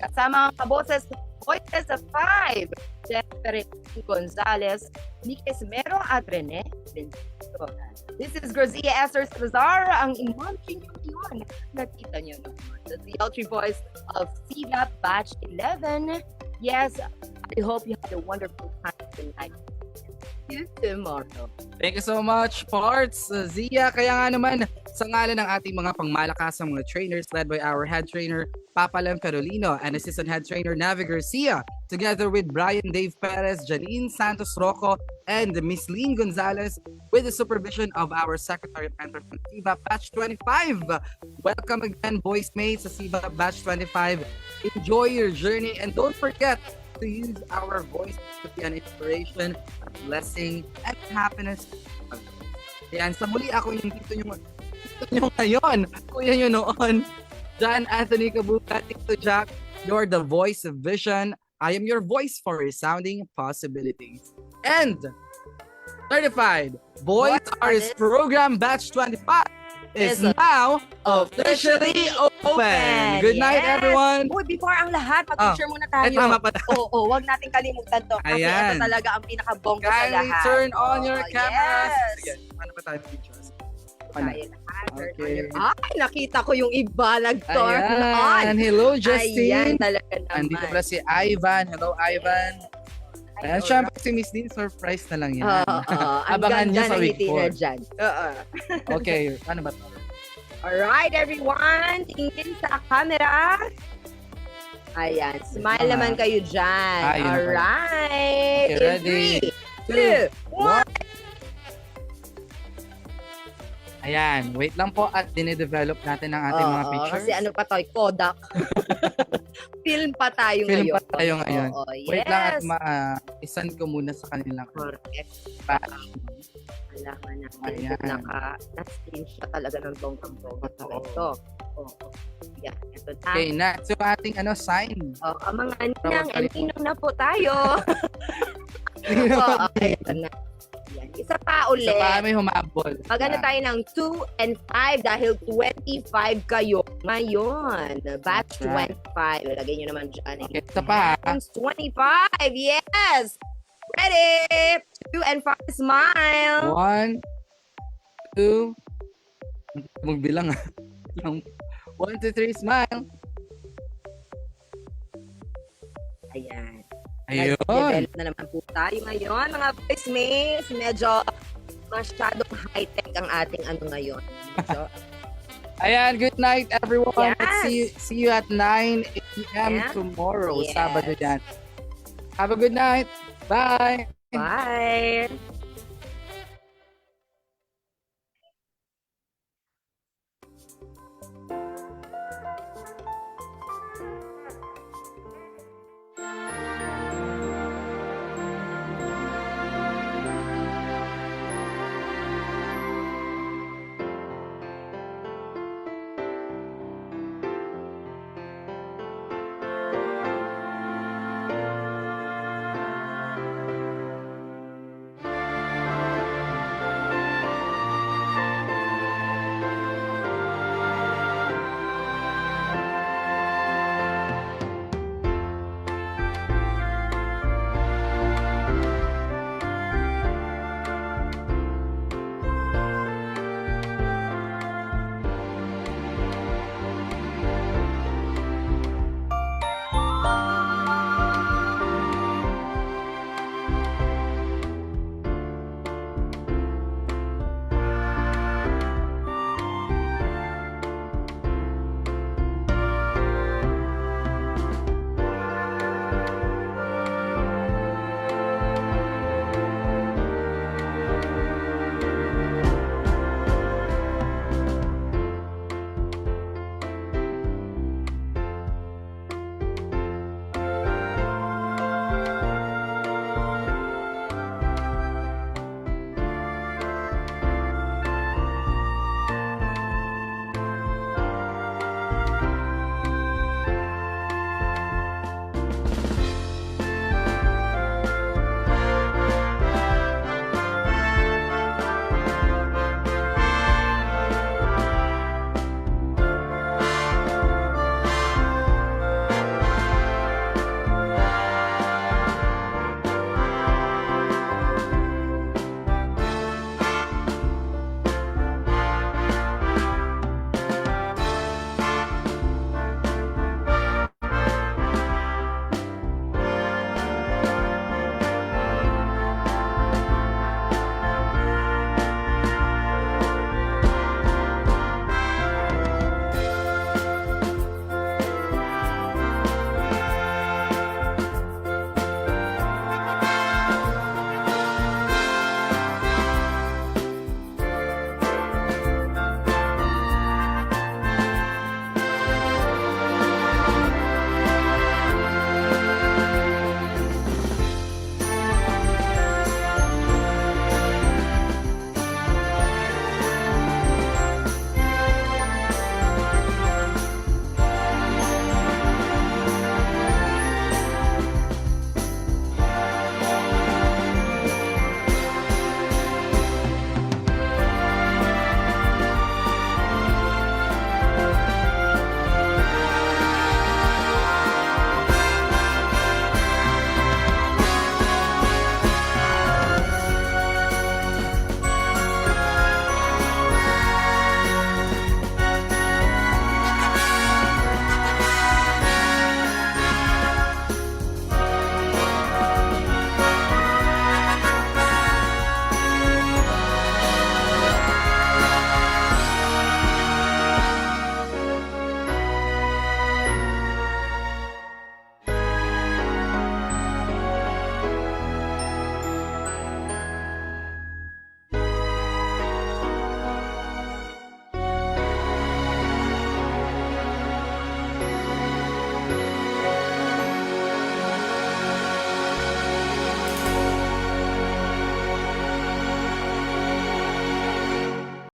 Kasama ang kaboses Voices of 5, Jeffrey Gonzalez, Nick Esmero at Rene Benito. This is Grazia Esther Salazar, ang emerging yun. Nakita nyo naman. The sultry voice of CVAP Batch 11. Yes, I hope you had a wonderful time tonight. See you tomorrow. Thank you so much, Parts. Zia, kaya nga naman, sa ngalan ng ating mga pangmalakasang mga trainers led by our head trainer, Papa Lem Perolino, and assistant head trainer, Navi Garcia, together with Brian Dave Perez, Janine Santos Rocco, and Miss Lynn Gonzalez, with the supervision of our Secretary of Enterprise, CVAP Batch 25. Welcome again, voice mates, sa CVAP Batch 25. Enjoy your journey, and don't forget to use our voice to be an inspiration, a blessing, and happiness. Yan, sa muli ako yung tito nyo ngayon, kuya nyo noon, John Anthony Kabuka, Tito Jack, you're the voice of vision. I am your voice for resounding possibilities. And Certified Voice Artist Program Batch 25. is now officially open. Good night, Yes. everyone. Uy, before ang lahat, mag-picture muna tayo. Ay, tama pa tayo. Oo, wag natin kalimutan to. Kasi Ayan. ito talaga ang pinakabongga sa Kindly lahat. turn on your Oo, cameras. yes. Sige, ano pa tayo pictures? Tayo lahat, turn on Okay. your- Ay, nakita ko yung iba nag-turn Ayan. on. Hello, Justine. Ayan, talaga naman. Andito pala si Ivan. Hello, Ivan. Ayan, syempre si Miss Dean, surprise na lang yan. Ang Abangan niyo ganda sa ng week ngiti na 4. dyan. Oo. Okay, ano ba to? Alright, everyone. Tingin sa camera. Ayan. Smile naman kayo dyan. Ah, yun na pala. Alright. Okay, In ready? 3, 2, 1. Ayan, wait lang po at dinedevelop natin ang ating mga Oo, pictures. kasi ano pa to, Kodak. Film pa tayo Film ngayon. pa tayo ngayon. Oo, Wait lang at yes. isan ko muna sa kanilang Correct. Kailangan natin Ayan. na-screenshot talaga ng bonggang-bongga sa ito. Oo. Yan, ito na. Okay, na. So ating sign. Oo, mga Tawag ninang tayo and po. ninong na po tayo. Oo, ito na. Yan. Isa pa ulit. Sa pa may humabol. Magano tayo ng 2 and 5 dahil 25 kayo ngayon. Batch That's right. 25. Ilagay nyo naman dyan. Okay, isa pa. Batch 25. Yes! Ready? 2 and 5. Smile. 1, 2, magbilang 1, 2, 3, smile. Ayan. Ayun. Nag-develop na naman po tayo ngayon, mga voice mates. Medyo masyadong high-tech ang ating ngayon. Medyo, Ayan, good night everyone. Yes. Let's see you at 9 a.m. Yeah. tomorrow. Yes. Sabado yan. Have a good night. Bye. Bye.